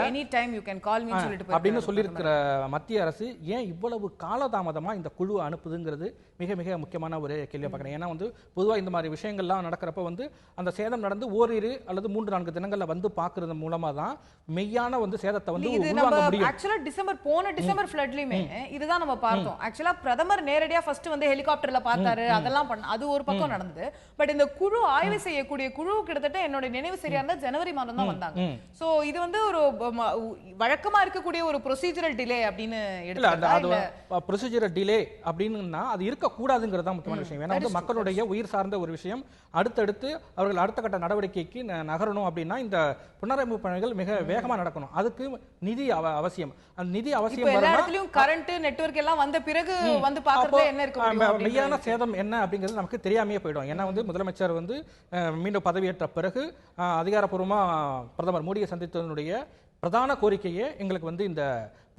அப்படின்னு சொல்லியிருக்கிற மத்திய அரசு ஏன் இவ்வளவு காலதாமதமா இந்த குழு அனுப்புதுங்கிறது மிக மிக முக்கியமான ஒரு கேள்வியை பார்க்குறேன். ஏன்னா வந்து பொதுவாக இந்த மாதிரி விஷயங்கள்லாம் நடக்கிறப்ப வந்து அந்த சேதம் நடந்து ஓரிரு அல்லது 3-4 தினங்கள்ல வந்து பார்க்கறது மூலமா தான் மெய்யான வந்து சேதத்தை வந்து உருவாக்க முடியும். ஆக்சுவலா போன டிசம்பர் ஃப்ளட்லயுமே இதுதான் நம்ம பார்த்தோம். ஆக்சுவலா பிரதமர் நேரடியா ஃபர்ஸ்ட் வந்து ஹெலிகாப்டர்ல பார்த்தாரு, அதெல்லாம் பண்ண, அது ஒரு பக்கம் நடந்தது. பட் இந்த குழு ஆய்வு செய்யக்கூடிய குழு கிட்டத்தட்ட என்னோட நினைவு சரியா இருந்தா ஜனவரி மாதம் தான் வந்தாங்க. சோ இது வந்து ஒரு வழக்கமா இருக்கக்கூடிய ஒரு ப்ரொசீஜரல் டிலே அப்படின்னு எடுத்துக்கலாம். ப்ரொசீஜரல் டிலே அப்படின்னா அது இருக்க கூடாதுங்கிறது தான் முக்கியமான விஷயம். ஏன்னா வந்து மக்களுடைய உயிர் சார்ந்த ஒரு விஷயம். அடுத்தடுத்து அவர்கள் அடுத்த கட்ட நடவடிக்கைக்கு நகரணும் அப்படின்னா இந்த புனரமைப்பு பணிகள் மிக வேகமா நடக்கணும். அதுக்கு நிதி அவசியம். அந்த நிதி அவசியம் கரண்ட் நெட்வொர்க் எல்லாம் வந்த பிறகு வந்து பார்க்கறதுல என்ன இருக்கு, மெய்யான சேதம் என்ன அப்படிங்கிறது நமக்கு தெரியாமையே போயிடும். ஏன்னா வந்து முதலமைச்சர் வந்து மீண்டும் பதவியேற்ற பிறகு அதிகாரப்பூர்வமா பிரதமர் மோடியை சந்தித்ததனுடைய பிரதான கோரிக்கையே எங்களுக்கு வந்து இந்த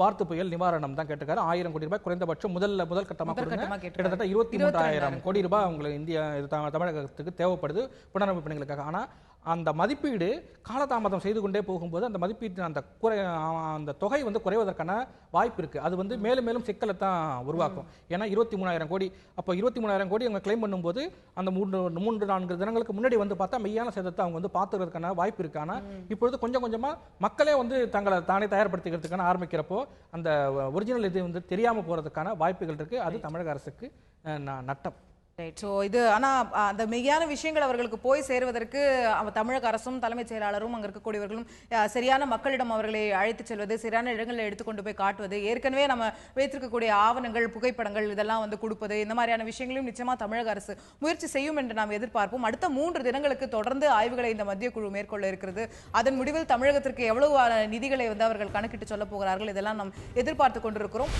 வார்த்து புயல் நிவாரணம் தான் கேட்டிருக்காரு. 1000 கோடி ரூபாய் குறைந்தபட்சம் முதல் கட்டமாக கிட்டத்தட்ட 23,000 கோடி ரூபாய் உங்களுக்கு தமிழகத்துக்கு தேவைப்படுது புனரமைப்பு பணிகளுக்காக. ஆனா அந்த மதிப்பீடு காலதாமதம் செய்து கொண்டே போகும்போது அந்த மதிப்பீட்டு அந்த தொகை வந்து குறைவதற்கான வாய்ப்பு இருக்கு. அது வந்து மேலும் மேலும் சிக்கலை தான் உருவாக்கும். ஏன்னா 23,000 கோடி, அப்போ 23,000 கோடி அவங்க கிளைம் பண்ணும்போது அந்த 3-4 தினங்களுக்கு முன்னாடி வந்து பார்த்தா மெய்யான சேதத்தை அவங்க வந்து பார்த்துக்கிறதுக்கான வாய்ப்பு இருக்கு. ஆனா இப்பொழுது கொஞ்சம் கொஞ்சமா மக்களே வந்து தங்களை தானே தயார்படுத்திக்கிறதுக்கான ஆரம்பிக்கிறப்போ அந்த ஒரிஜினல் இது வந்து தெரியாம போறதுக்கான வாய்ப்புகள் இருக்கு. அது தமிழக அரசுக்கு நட்டம். இது ஆனா அந்த மெய்யான விஷயங்கள் அவர்களுக்கு போய் சேருவதற்கு தமிழக அரசும் தலைமைச் செயலாளரும் அங்க இருக்கக்கூடியவர்களும் சரியான மக்களிடம் அவர்களை அழைத்து செல்வது, சரியான இடங்களில் எடுத்துக்கொண்டு போய் காட்டுவது, ஏற்கனவே நம்ம வைத்திருக்கக்கூடிய ஆவணங்கள், புகைப்படங்கள் இதெல்லாம் வந்து கொடுப்பது, இந்த மாதிரியான விஷயங்களையும் நிச்சயமா தமிழக அரசு முயற்சி செய்யும் என்று நாம் எதிர்பார்ப்போம். அடுத்த 3 தினங்களுக்கு தொடர்ந்து ஆய்வுகளை இந்த மத்திய குழு மேற்கொள்ள இருக்கிறது. அதன் முடிவில் தமிழகத்திற்கு எவ்வளவு நிதிகளை வந்து அவர்கள் கணக்கிட்டு சொல்ல போகிறார்கள், இதெல்லாம் நாம் எதிர்பார்த்து கொண்டிருக்கிறோம்.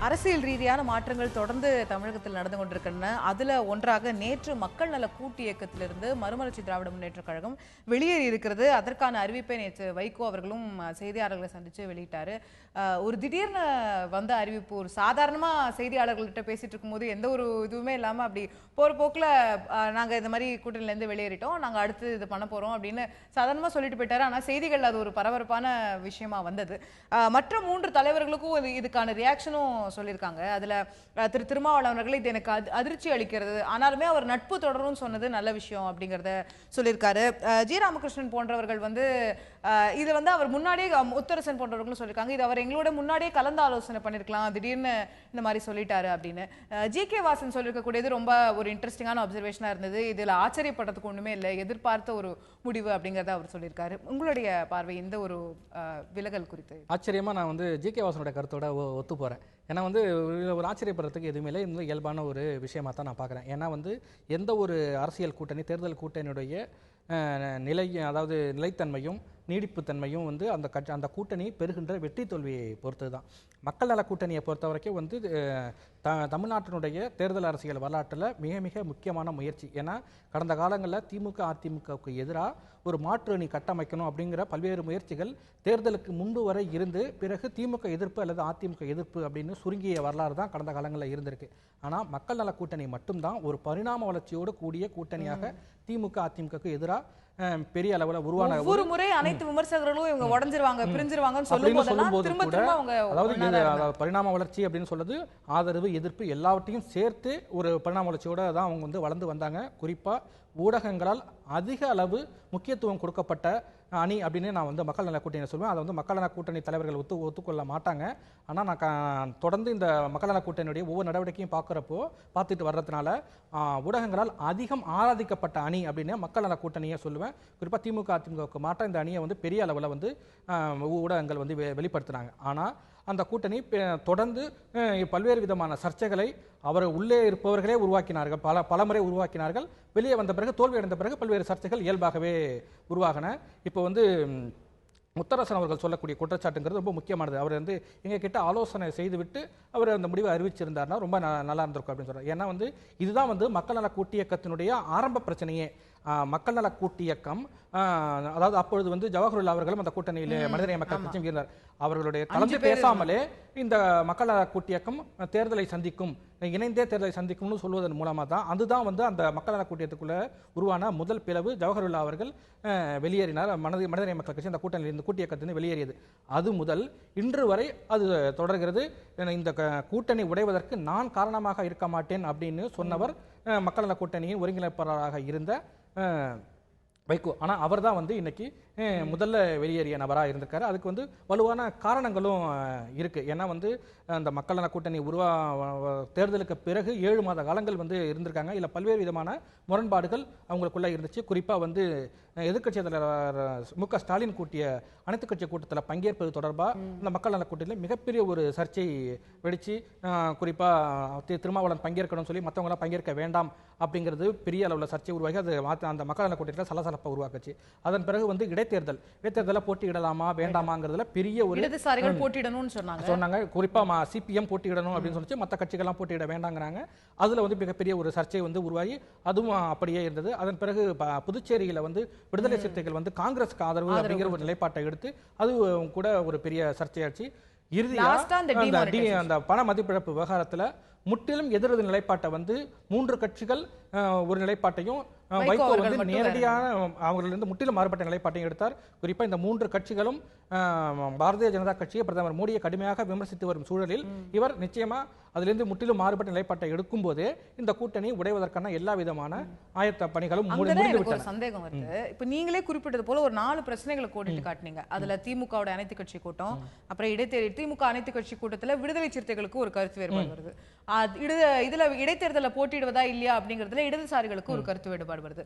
அரசியல் ரீதியான மாற்றங்கள் தொடர்ந்து தமிழகத்தில் நடந்து கொண்டிருக்கின்றன. அதுல ஒன்றாக நேற்று மக்கள் நல கூட்டு இயக்கத்திலிருந்து மறுமலர்ச்சி திராவிட முன்னேற்றக் கழகம் வெளியேறி இருக்கிறது. அதற்கான அறிவிப்பை நேற்று வைகோ அவர்களும் செய்தியாளர்களை சந்திச்சு வெளியிட்டாரு. ஒரு திடீர்னு வந்த அறிவிப்பு, ஒரு சாதாரணமா செய்தியாளர்கள்ட்ட பேசிட்டு இருக்கும்போது எந்த ஒரு இதுவுமே இல்லாம அப்படி போற போக்குல நாங்க இந்த மாதிரி கூட்டணியில இருந்து வெளியேறிட்டோம், நாங்க அடுத்து இது பண்ண போறோம் அப்படின்னு சாதாரணமா சொல்லிட்டு போயிட்டாரு. ஆனா செய்திகள் அது ஒரு பரபரப்பான விஷயமா வந்தது. மற்ற 3 தலைவர்களுக்கும் இதுக்கான ரியாக்ஷனும் சொல்லியிருக்காங்க. அதுல திரு திருமாவளவன் அவர்கள் இது எனக்கு அதிர்ச்சி அளிக்கிறது, ஆனாலுமே அவர் நட்பு தொடரும் சொன்னது நல்ல விஷயம் அப்படிங்கறத சொல்லியிருக்காரு. ஜி ராமகிருஷ்ணன் போன்றவர்கள் இது அவர் முன்னாடியே, முத்தரசன் போன்றவர்களும் சொல்லியிருக்காங்க, இது அவர் எங்களோட முன்னாடியே கலந்து ஆலோசனை பண்ணிருக்கலாம், திடீர்னு இந்த மாதிரி சொல்லிட்டாரு அப்படின்னு. ஜி.கே. வாசன் சொல்லியிருக்கக்கூடியது ரொம்ப ஒரு இன்ட்ரெஸ்டிங்கான அப்சர்வேஷனா இருந்தது. இதுல ஆச்சரியப்படுறதுக்கு ஒண்ணுமே இல்லை, எதிர்பார்த்த ஒரு முடிவு அப்படிங்கறத அவர் சொல்லியிருக்காரு. உங்களுடைய பார்வை இந்த ஒரு விலகல் குறித்து? ஆச்சரியமா நான் ஜி.கே. வாசனோட கருத்தோட ஒத்து போறேன். ஏன்னா ஒரு ஆச்சரியப்படுறதுக்கு எதுவுமே இல்லை, இந்த இயல்பான ஒரு விஷயமா தான் நான் பார்க்குறேன். ஏன்னா எந்த ஒரு அரசியல் கூட்டணி, தேர்தல் கூட்டணியுடைய அதாவது நிலைத்தன்மையும் நீடிப்புத்தன்மையும் அந்த கூட்டணி பெறுகின்ற வெற்றி தோல்வியை பொறுத்தது தான். மக்கள் நல கூட்டணியை பொறுத்த வரைக்கும் தமிழ்நாட்டினுடைய தேர்தல் அரசியல் வரலாற்றில் மிக மிக முக்கியமான முயற்சி. ஏன்னா கடந்த காலங்களில் திமுக அதிமுகவுக்கு எதிராக ஒரு மாற்று அணி கட்டமைக்கணும் அப்படிங்கிற பல்வேறு முயற்சிகள் தேர்தலுக்கு முன்பு வரை இருந்து, பிறகு திமுக எதிர்ப்பு அல்லது அதிமுக எதிர்ப்பு அப்படின்னு சுருங்கிய வரலாறு தான் கடந்த காலங்களில் இருந்திருக்கு. ஆனால் மக்கள் நல கூட்டணி மட்டும்தான் ஒரு பரிணாம வளர்ச்சியோடு கூடிய கூட்டணியாக திமுக அதிமுகவுக்கு எதிராக பெரிய அளவுல உருவான ஒரு முறை அனைத்து விமர்சகர்களும் இவங்க உடைஞ்சிருவாங்க, பிரிஞ்சிருவாங்கன்னு சொல்லும்போது திரும்ப திரும்ப அவங்க அதாவது பரிணாம வளர்ச்சி அப்படின்னு சொல்றது ஆதரவு எதிர்ப்பு எல்லாவற்றையும் சேர்த்து ஒரு பரிணாம வளர்ச்சியோட தான் அவங்க வளர்ந்து வந்தாங்க. குறிப்பா ஊடகங்களால் அதிக அளவு முக்கியத்துவம் கொடுக்கப்பட்ட அணி அப்படின்னு நான் மக்கள் நல கூட்டணி சொல்லுவேன். அதை மக்கள் நல கூட்டணி தலைவர்கள் ஒத்துக்கொள்ள மாட்டாங்க. ஆனால் நான் தொடர்ந்து இந்த மக்கள் நல கூட்டணியுடைய ஒவ்வொரு நடவடிக்கையும் பார்த்துட்டு வர்றதுனால ஊடகங்களால் அதிகம் ஆராதிக்கப்பட்ட அணி அப்படின்னு மக்கள் நல கூட்டணியை சொல்லுவேன். குறிப்பாக திமுக அதிமுகவுக்கு மாற்ற இந்த அணியை பெரிய அளவில் ஊடகங்கள் வெளிப்படுத்தினாங்க. ஆனால் அந்த கூட்டணி தொடர்ந்து பல்வேறு விதமான சர்ச்சைகளை அவர் உள்ளே இருப்பவர்களே உருவாக்கினார்கள், பலமுறை உருவாக்கினார்கள். வெளியே வந்த பிறகு, தோல்வி அடைந்த பிறகு பல்வேறு சர்ச்சைகள் இயல்பாகவே உருவாகின. இப்போ முத்தரசன் அவர்கள் சொல்லக்கூடிய குற்றச்சாட்டுங்கிறது ரொம்ப முக்கியமானது. அவர் எங்க கிட்ட ஆலோசனை செய்துவிட்டு அவர் அந்த முடிவை அறிவிச்சிருந்தாருன்னா ரொம்ப நல்லா இருந்திருக்கும் அப்படின்னு சொல்றாரு. ஏன்னா இதுதான் மக்கள் நல கூட்டு இயக்கத்தினுடைய ஆரம்ப பிரச்சனையே. மக்கள் நல கூட்டு இயக்கம், அதாவது அப்பொழுது ஜவஹர்லால் அவர்களும் அந்த கூட்டணியில் மனிதநேய மக்கள் கட்சியும் இருந்தார். அவர்களுடைய கலந்து பேசாமலே இந்த மக்கள் நல கூட்டு இயக்கம் தேர்தலை சந்திக்கும், இணைந்தே தேர்தலை சந்திக்கும்னு சொல்வதன் மூலமா தான் அதுதான் அந்த மக்கள் நல கூட்டத்துக்குள்ள உருவான முதல் பிளவு. ஜவஹர்லால் அவர்கள் வெளியேறினார், மனிதநேய மக்கள் கட்சி அந்த கூட்டணியில் இந்த கூட்டு இயக்கத்தின் வெளியேறியது. அது முதல் இன்று வரை அது தொடர்கிறது. இந்த கூட்டணி உடைவதற்கு நான் காரணமாக இருக்க மாட்டேன் அப்படின்னு சொன்னவர் மக்கள் நல கூட்டணியின் ஒருங்கிணைப்பாளராக இருந்த வைகோ. ஆனால் அவர் தான் இன்னைக்கு முதல்ல வெளியேறிய நபராக இருந்திருக்காரு. அதுக்கு வலுவான காரணங்களும் இருக்கு. ஏன்னா அந்த மக்கள் நல கூட்டணி தேர்தலுக்கு பிறகு 7 மாத காலங்கள் இருந்திருக்காங்க. இல்லை பல்வேறு விதமான முரண்பாடுகள் அவங்களுக்குள்ள இருந்துச்சு. குறிப்பாக எதிர்க்கட்சி தலைவர் மு.க. ஸ்டாலின் கூட்டிய அனைத்து கட்சி கூட்டத்தில் பங்கேற்பது தொடர்பாக இந்த மக்கள் நல கூட்டணியில் மிகப்பெரிய ஒரு சர்ச்சை வெடிச்சு, குறிப்பாக திருமாவளவன் பங்கேற்கணும்னு சொல்லி மற்றவங்களாம் பங்கேற்க வேண்டாம் அப்படிங்கிறது பெரிய அளவில் சர்ச்சை உருவாகி அது அந்த மக்கள் நல கூட்டத்தில் சலசலப்பை உருவாக்குச்சு. அதன் பிறகு இடைத்தேர்தலில் போட்டியிடலாமா வேண்டாமாங்கிறதுல பெரிய ஒரு இடதுசாரிகள் போட்டியிடணும்னு சொன்னாங்க. குறிப்பாக சிபிஎம் போட்டியிடணும் அப்படின்னு சொல்லிச்சு, மற்ற கட்சிகள்லாம் போட்டியிட வேண்டாங்கிறாங்க. அதுல மிகப்பெரிய ஒரு சர்ச்சை உருவாகி அதுவும் அப்படியே இருந்தது. அதன் பிறகு புதுச்சேரியில விடுதலை சிறுத்தைகள் காங்கிரஸுக்கு ஆதரவு அப்படிங்கிற ஒரு நிலைப்பாட்டை எடுத்து அது கூட ஒரு பெரிய சர்ச்சையாச்சு. இறுதியா அந்த பண மதிப்பிழப்பு விவகாரத்துல முற்றிலும் எதிரெதிர் நிலைப்பாட்டை 3 கட்சிகள் ஒரு நிலைப்பாட்டையும் வைகோ நேரடியான அவர்களிருந்து முற்றிலும் மாறுபட்ட நிலைப்பாட்டையும் எடுத்தார். குறிப்பா இந்த 3 கட்சிகளும் பாரதிய ஜனதா கட்சியை பிரதமர் மோடியை கடுமையாக விமர்சித்து வரும் சூழலில் இவர் நிச்சயமா அதிலிருந்து முற்றிலும் மாறுபட்ட நிலைப்பாட்டை எடுக்கும் போதே இந்த கூட்டணி உடைவதற்கான எல்லா விதமான ஆயத்த பணிகளும் முடிந்துவிட்டன. சந்தேகம் வருது. இப்ப நீங்களே குறிப்பிட்டது போல ஒரு 4 பிரச்சனைகளை கோடிட்டு காட்டினீங்க. அதுல திமுகவோட அனைத்து கட்சி கூட்டம், அப்புறம் திமுக அனைத்து கட்சி கூட்டத்துல விடுதலை சிறுத்தைகளுக்கு ஒரு கருத்து வேறுபாடு வருது. இதுல இடைத்தேர்தலில் போட்டியிடுவதா இல்லையா அப்படிங்கிறதுல இடதுசாரிகளுக்கு ஒரு கருத்து வேறுபாடு வருது.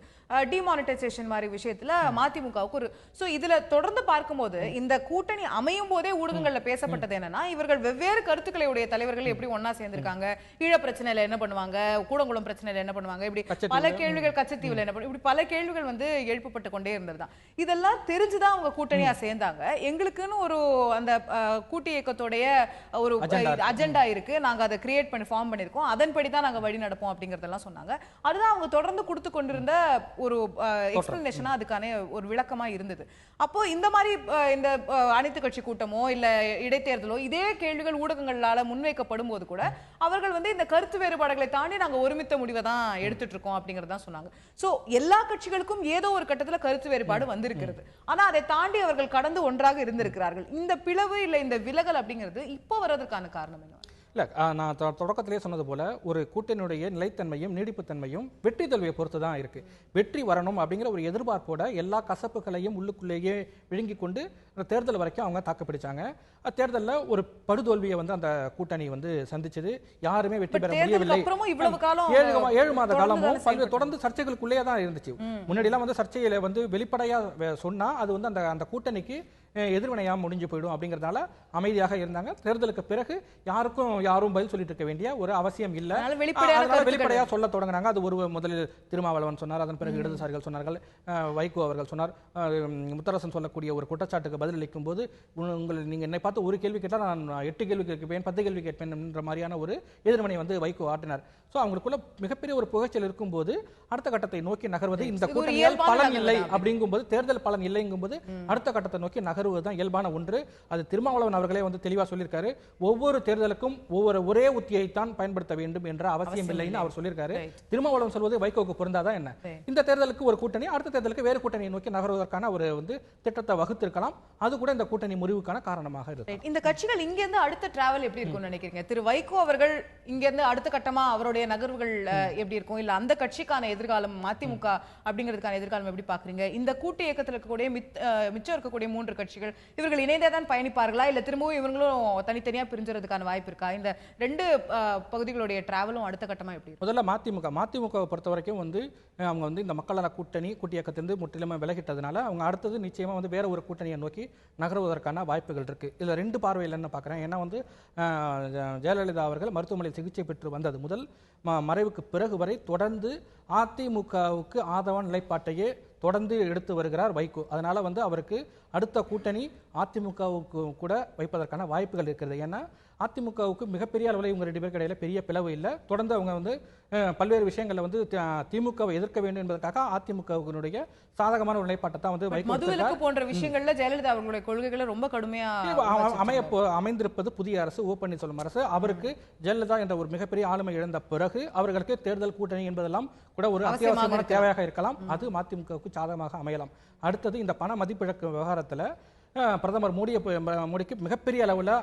டிமானிட்டைசேஷன் மாதிரி விஷயத்துல மதிமுகவுக்கு ஒரு இதுல தொடர்ந்து பார்க்கும்போது இந்த கூட்டணி அமையும் போதே ஊடகங்கள்ல பேசப்பட்டது என்னன்னா, இவர்கள் வெவ்வேறு கருத்துக்களை உடைய தலைவர்கள் எப்படி ஒன்னா சேர்ந்திருக்காங்க, ஈழ பிரச்சனையில என்ன பண்ணுவாங்க, கூடங்குளம் பிரச்சனையில என்ன பண்ணுவாங்க, இப்படி பல கேள்விகள், கச்சத்தீவுல என்ன இப்படி பல கேள்விகள் எழுப்பப்பட்டு கொண்டே இருந்ததுதான். இதெல்லாம் தெரிஞ்சுதான் அவங்க கூட்டணியா சேர்ந்தாங்க. எங்களுக்குன்னு ஒரு அந்த கூட்டு இயக்கத்தோடைய ஒரு அஜெண்டா இருக்கு, நாங்க அதை கிரியேட் பண்ணி ஃபார்ம் பண்ணிருக்கோம், அதன்படி தான் நாங்க வழி நடப்போம் அப்படிங்கறதெல்லாம் சொன்னாங்க. அதுதான் அவங்க தொடர்ந்து கொடுத்து கொண்டிருந்த ஒரு எக்ஸ்பிளனேஷனா, அதுக்கான ஒரு விளக்கமா இருந்தது. அப்போ இந்த மாதிரி இந்த அனைத்து கட்சி கூட்டமோ இல்ல இடைத்தேர்தலோ இதே கேள்விகள் ஊடகங்களால முன்வைக்கப்படும் போது கூட அவர்கள் இந்த கருத்து வேறுபாடுகளை தாண்டி நாங்க ஒருமித்த முடிவை தான் எடுத்துட்டு இருக்கோம் அப்படிங்கறத சொன்னாங்க. சோ எல்லா கட்சிகளுக்கும் ஏதோ ஒரு கட்டத்துல கருத்து வேறுபாடு வந்திருக்கிறது. ஆனா அதை தாண்டி அவர்கள் கடந்து ஒன்றாக இருந்திருக்கிறார்கள். இந்த பிளவு இல்ல இந்த விலகல் அப்படிங்கிறது இப்போ வர்றதுக்கான காரணம் என்ன? இல்லை, நான் தொடக்கத்திலே சொன்னது போல ஒரு கூட்டணியுடைய நிலைத்தன்மையும் நீடிப்புத்தன்மையும் வெற்றி தோல்வியை பொறுத்து தான் இருக்கு. வெற்றி வரணும் அப்படிங்கிற ஒரு எதிர்பார்ப்போட எல்லா கசப்புகளையும் உள்ளுக்குள்ளேயே விழுங்கி கொண்டு அந்த தேர்தல் வரைக்கும் அவங்க தாக்குப்பிடிச்சாங்க. தேர்தலில் ஒரு படுதோல்வியை அந்த கூட்டணி சந்திச்சது. யாருமே வெற்றி பெற முடியவில்லை. 7 மாத காலமும் பல்வேறு தொடர்ந்து சர்ச்சைகளுக்குள்ளேயே தான் இருந்துச்சு. முன்னாடிலாம் சர்ச்சையில வெளிப்படையா சொன்னா அது அந்த கூட்டணிக்கு எதிர்வினையா முடிஞ்சு போயிடும் அப்படிங்கறதால அமைதியாக இருந்தாங்க. தேர்தலுக்கு பிறகு யாரும் பதில் சொல்லிட்டு இருக்க வேண்டிய ஒரு அவசியம் இல்ல. வெளிப்படையா சொல்ல தொடங்கினாங்க. அது ஒரு முதலில் திருமாவளவன் சொன்னார், அதன் பிறகு இடதுசாரிகள் சொன்னார்கள், வைகோ அவர்கள் சொன்னார். முத்தரசன் சொல்லக்கூடிய ஒரு குற்றச்சாட்டுக்கு பதில் அளிக்கும் போது, நீங்க என்னை பார்த்து ஒரு கேள்வி கேட்டால் நான் 8 கேள்வி கேட்பேன், 10 கேள்வி கேட்பேன் என்ற மாதிரியான ஒரு எதிர்வினை வைகோ ஆட்டினார். சோ அவங்களுக்குள்ள மிகப்பெரிய ஒரு புகைச்சல் இருக்கும்போது அடுத்த கட்டத்தை நோக்கி நகர்வது, இந்த கூட்டணியால் பலன் இல்லை அப்படிங்கும்போது, தேர்தல் பலன் இல்லைங்கும்போது அடுத்த கட்டத்தை நோக்கி நகர்வதுதான் இயல்பான ஒன்று. அது திருமாவளவன் அவர்களே தெளிவா சொல்லியிருக்காரு. ஒவ்வொரு தேர்தலுக்கும் ஒரே உத்தியைத்தான் பயன்படுத்த வேண்டும் என்ற அவசியம் இல்லைன்னு அவர் சொல்லியிருக்காரு. திருமாவளவன் சொல்வது வைகோவுக்கு பொருந்தாதான் என்ன? இந்த தேர்தலுக்கு ஒரு கூட்டணி, அடுத்த தேர்தலுக்கு வேறு கூட்டணியை நோக்கி நகர்வதற்கான ஒரு திட்டத்தை வகுத்திருக்கலாம். அது கூட இந்த கூட்டணி முறிவுக்கான காரணமாக இருக்கு. இந்த கட்சிகள் இங்க இருந்து அடுத்த டிராவல் எப்படி இருக்கும்னு நினைக்கிறீங்க? திரு வைகோ அவர்கள் இங்க இருந்து அடுத்த கட்டமா அவருடைய நகர்வுகள் எப்படி இருக்கும்? இல்ல அந்த கட்சிக்கான எதிர்காலம், மதிமுக அப்படிங்கிறதுக்கான எதிர்காலம் எப்படி பாக்குறீங்க? இந்த கூட்டு இயக்கத்தில் இருக்கக்கூடிய மிச்சம் இருக்கக்கூடிய 3 கட்சிகள் இவர்கள் இணைந்தே தான் பயணிப்பார்களா, இல்ல திரும்பவும் இவங்களும் தனித்தனியா பிரிஞ்சுறதுக்கான வாய்ப்பு இருக்கா? இந்த 2 பகுதிகளுடைய டிராவலும் அடுத்த கட்டமா எப்படி? முதல்ல மதிமுக பொறுத்த வரைக்கும் அவங்க இந்த மக்கள் நல கூட்டணி கூட்டு இயக்கத்திலிருந்து முற்றிலுமே விலகிட்டதுனால அவங்க அடுத்தது நிச்சயமா வேற ஒரு கூட்டணியை நோக்கி நகர்வதற்கான வாய்ப்புகள் இருக்கு. இதுல 2 பார்வையில் என்ன பார்க்குறேன், ஏன்னா ஜெயலலிதா அவர்கள் மருத்துவமனையில் சிகிச்சை பெற்று வந்தது முதல் மறைவுக்கு பிறகு வரை தொடர்ந்து அதிமுகவுக்கு ஆதரவான நிலைப்பாட்டையே தொடர்ந்து எடுத்து வருகிறார் வைகோ. அதனால அவருக்கு அடுத்த கூட்டணி அதிமுகவுக்கு கூட வைப்பதற்கான வாய்ப்புகள் இருக்கிறது. ஏன்னா அதிமுகவுக்கு மிகப்பெரிய அளவில் இவங்க 2 பேருக்கு இடையில பெரிய பிளவு இல்லை. தொடர்ந்து அவங்க பல்வேறு விஷயங்களில் திமுகவை எதிர்க்க வேண்டும் என்பதற்காக அதிமுகவினுடைய சாதகமான ஒரு நிலைப்பாட்டை தான் வைகோ போன்ற விஷயங்கள்ல ஜெயலலிதா அவர்களுடைய கொள்கைகளை ரொம்ப கடுமையா அமைந்திருப்பது புதிய அரசு, ஓ பன்னீர்செல்வம் அரசு. அவருக்கு ஜெயலலிதா என்ற ஒரு மிகப்பெரிய ஆளுமை இழந்த பிறகு அவர்களுக்கு தேர்தல் கூட்டணி என்பதெல்லாம் கூட ஒரு அத்தியாவசியமான தேவையாக இருக்கலாம். அது மதிமுகவுக்கு சாதகமாக அமையலாம். அடுத்தது இந்த பண மதிப்பிழப்பு விவகாரத்தில் பிரதமர் மோடிக்கு மிகப்பெரிய அளவில்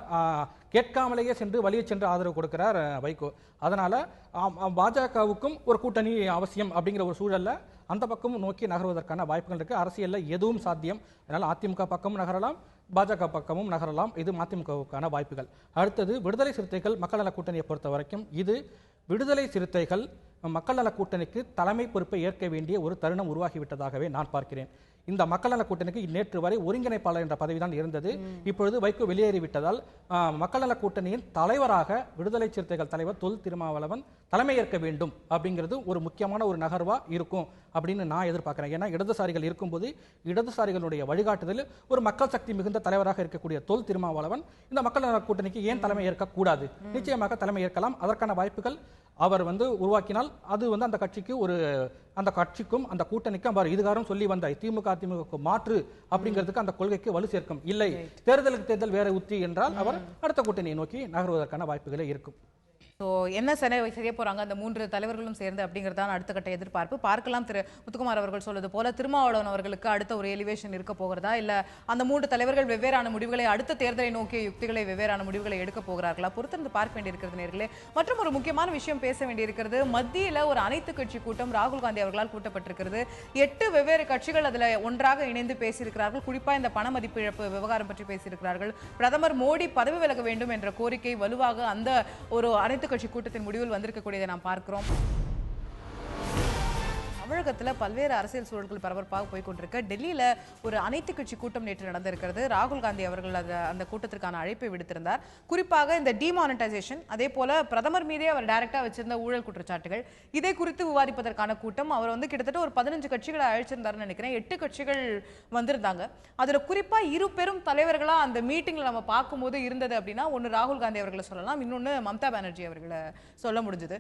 கேட்காமலேயே வழியே சென்று ஆதரவு கொடுக்கிறார் வைகோ. அதனால பாஜகவுக்கும் ஒரு கூட்டணி அவசியம் அப்படிங்கிற ஒரு சூழல்ல அந்த பக்கமும் நோக்கி நகர்வதற்கான வாய்ப்புகள் இருக்கு. அரசியல்ல எதுவும் சாத்தியம். அதனால அதிமுக பக்கமும் நகரலாம், பாஜக பக்கமும் நகரலாம். இது மதிமுகவுக்கான வாய்ப்புகள். அடுத்தது விடுதலை சிறுத்தைகள் மக்கள் நல கூட்டணியை பொறுத்த வரைக்கும் இது விடுதலை சிறுத்தைகள் மக்கள் நல கூட்டணிக்கு தலைமை பொறுப்பை ஏற்க வேண்டிய ஒரு தருணம் உருவாகிவிட்டதாகவே நான் பார்க்கிறேன். இந்த மக்கள் நல கூட்டணிக்கு நேற்று வரை ஒருங்கிணைப்பாளர் என்ற பதவிதான் இருந்தது. இப்பொழுது வைகோ வெளியேறிவிட்டதால் மக்கள் நல கூட்டணியின் தலைவராக விடுதலை சிறுத்தைகள் தலைவர் தொல் திருமாவளவன் தலைமை ஏற்க வேண்டும் அப்படிங்கிறது ஒரு முக்கியமான ஒரு நகர்வா இருக்கும் அப்படின்னு நான் எதிர்பார்க்கிறேன். ஏன்னா இடதுசாரிகள் இருக்கும்போது இடதுசாரிகளுடைய வழிகாட்டுதலில் ஒரு மக்கள் சக்தி மிகுந்த தலைவராக இருக்கக்கூடிய தொல் திருமாவளவன் இந்த மக்கள் நல கூட்டணிக்கு ஏன் தலைமை ஏற்கக்கூடாது? நிச்சயமாக தலைமை ஏற்கலாம். அதற்கான வாய்ப்புகள் அவர் உருவாக்கினால் அது அந்த கட்சிக்கு அந்த கட்சிக்கும் அந்த கூட்டணிக்கும் அவர் இதுகாரம் சொல்லி வந்த திமுக மாற்று அப்படிங்கிறதுக்கு அந்த கொள்கைக்கு வலு சேர்க்கும். இல்லை, தேர்தலுக்கு தேர்தல் வேற உத்தி என்றால் அவர் அடுத்த கூட்டணியை நோக்கி நகர்வதற்கான வாய்ப்புகளே இருக்கும். ஸோ என்ன செய்ய போறாங்க அந்த 3 தலைவர்களும் சேர்ந்து அப்படிங்கிறதான் அடுத்த கட்ட எதிர்பார்ப்பு. பார்க்கலாம். திரு முத்துக்குமார் அவர்கள் சொல்வது போல திருமாவளவன் அவர்களுக்கு அடுத்த ஒரு எலிவேஷன் இருக்க போகிறதா, இல்ல அந்த 3 தலைவர்கள் வெவ்வேறான முடிவுகளை, அடுத்த தேர்தலை நோக்கிய யுக்திகளை, வெவ்வேறான முடிவுகளை எடுக்க போகிறார்களா? பொறுத்திருந்து பார்க்க வேண்டியிருக்கிறது நேர்களே. மற்றும் ஒரு முக்கியமான விஷயம் பேச வேண்டியிருக்கிறது. மத்தியில ஒரு அனைத்து கட்சி கூட்டம் ராகுல் காந்தி அவர்களால் கூட்டப்பட்டிருக்கிறது. 8 வெவ்வேறு கட்சிகள் அதுல ஒன்றாக இணைந்து பேசியிருக்கிறார்கள். குறிப்பா இந்த பண மதிப்பிழப்பு விவகாரம் பற்றி பேசியிருக்கிறார்கள். பிரதமர் மோடி பதவி விலக வேண்டும் என்ற கோரிக்கை வலுவாக அந்த ஒரு அனைத்து அனைத்து கட்சி கூட்டத்தின் முடிவில் வந்திருக்கக்கூடியதை நாம் பார்க்கிறோம். தமிழகத்துல பல்வேறு அரசியல் சூழல்கள் பரபரப்பாக போய் கொண்டிருக்க டெல்லியில ஒரு அனைத்து கட்சி கூட்டம் நேற்று நடந்திருக்கிறது. ராகுல் காந்தி அவர்கள் அந்த கூட்டத்திற்கான அழைப்பை விடுத்திருந்தார். குறிப்பாக இந்த டிமானிட்டைசேஷன், அதே போல பிரதமர் மீதே அவர் டைரக்டா வச்சிருந்த ஊழல் குற்றச்சாட்டுகள், இதை குறித்து விவாதிப்பதற்கான கூட்டம். அவர் வந்து கிட்டத்தட்ட ஒரு 15 கட்சிகளை அழைச்சிருந்தாருன்னு நினைக்கிறேன். 8 கட்சிகள் வந்திருந்தாங்க. அதுல குறிப்பா இரு பெரும் தலைவர்களா அந்த மீட்டிங்ல நம்ம பார்க்கும்போது இருந்தது அப்படின்னா, ஒன்னு ராகுல் காந்தி அவர்களை சொல்லலாம், இன்னொன்னு மம்தா பானர்ஜி அவர்களை சொல்ல முடிஞ்சது.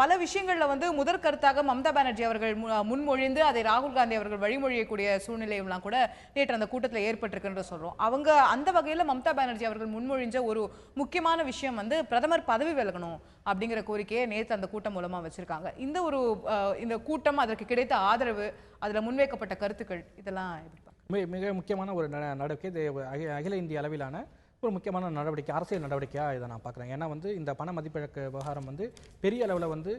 பல விஷயங்கள்ல வந்து முதற் கருத்தாக மம்தா பானர்ஜி அவர்கள் முன்மொழிந்து அதை ராகுல் காந்தி அவர்கள் வழிமொழியக்கூடிய சூழ்நிலையெல்லாம் கூட நேற்று அந்த கூட்டத்தில் ஏற்பட்டிருக்குன்னு சொல்றோம். அவங்க அந்த வகையில் மம்தா பானர்ஜி அவர்கள் முன்மொழிஞ்ச ஒரு முக்கியமான விஷயம் வந்து பிரதமர் பதவி விலகணும் அப்படிங்கிற கோரிக்கையை நேற்று அந்த கூட்டம் மூலமா வச்சிருக்காங்க. இந்த கூட்டம், அதற்கு கிடைத்த ஆதரவு, அதுல முன்வைக்கப்பட்ட கருத்துக்கள், இதெல்லாம் எப்படி பார்க்க? மிக முக்கியமான ஒரு நடவடிக்கை இது. அகில இந்திய அளவிலான ஒரு முக்கியமான நடவடிக்கை, அரசியல் நடவடிக்கையாக இதை நான் பார்க்குறேன். ஏன்னா வந்து இந்த பண மதிப்பிழக்க விவகாரம் வந்து பெரிய அளவில் வந்து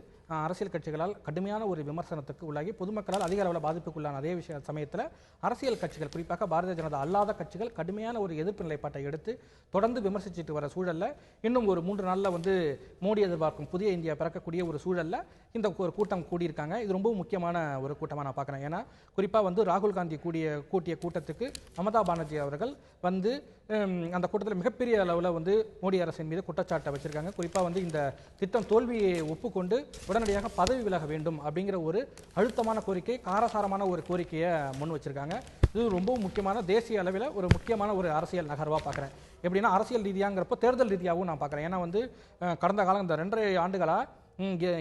அரசியல் கட்சிகளால் கடுமையான ஒரு விமர்சனத்துக்கு உள்ளாகி பொதுமக்களால் அதிக அளவில் பாதிப்புக்குள்ளான அதே சமயத்தில் அரசியல் கட்சிகள், குறிப்பாக பாரதிய ஜனதா அல்லாத கட்சிகள் கடுமையான ஒரு எதிர்ப்பு நிலைப்பாட்டை எடுத்து தொடர்ந்து விமர்சிச்சுட்டு வர சூழலில் இன்னும் ஒரு 3 நாளில் வந்து மோடி எதிர்பார்க்கும் புதிய இந்தியா பிறக்கக்கூடிய ஒரு சூழலில் இந்த ஒரு கூட்டம் கூடியிருக்காங்க. இது ரொம்ப முக்கியமான ஒரு கூட்டமாக நான் பார்க்குறேன். ஏன்னா குறிப்பாக வந்து ராகுல் காந்தி கூட்டிய கூட்டத்துக்கு மம்தா பானர்ஜி அவர்கள் வந்து அந்த கூட்டத்தில் மிகப்பெரிய அளவில் வந்து மோடி அரசின் மீது குற்றச்சாட்டை வச்சிருக்காங்க. குறிப்பாக வந்து இந்த திட்டம் தோல்வியை ஒப்புக்கொண்டு உடனடியாக பதவி விலக வேண்டும் அப்படிங்கிற ஒரு அழுத்தமான கோரிக்கை, காரசாரமான ஒரு கோரிக்கையை முன் வச்சிருக்காங்க. இது ரொம்ப முக்கியமான தேசிய அளவில் ஒரு முக்கியமான ஒரு அரசியல் நகர்வாக பார்க்குறேன். எப்படின்னா அரசியல் ரீதியாங்கிறப்போ தேர்தல் ரீதியாகவும் நான் பார்க்குறேன். ஏன்னா வந்து கடந்த காலம் இந்த 2.5 ஆண்டுகளாக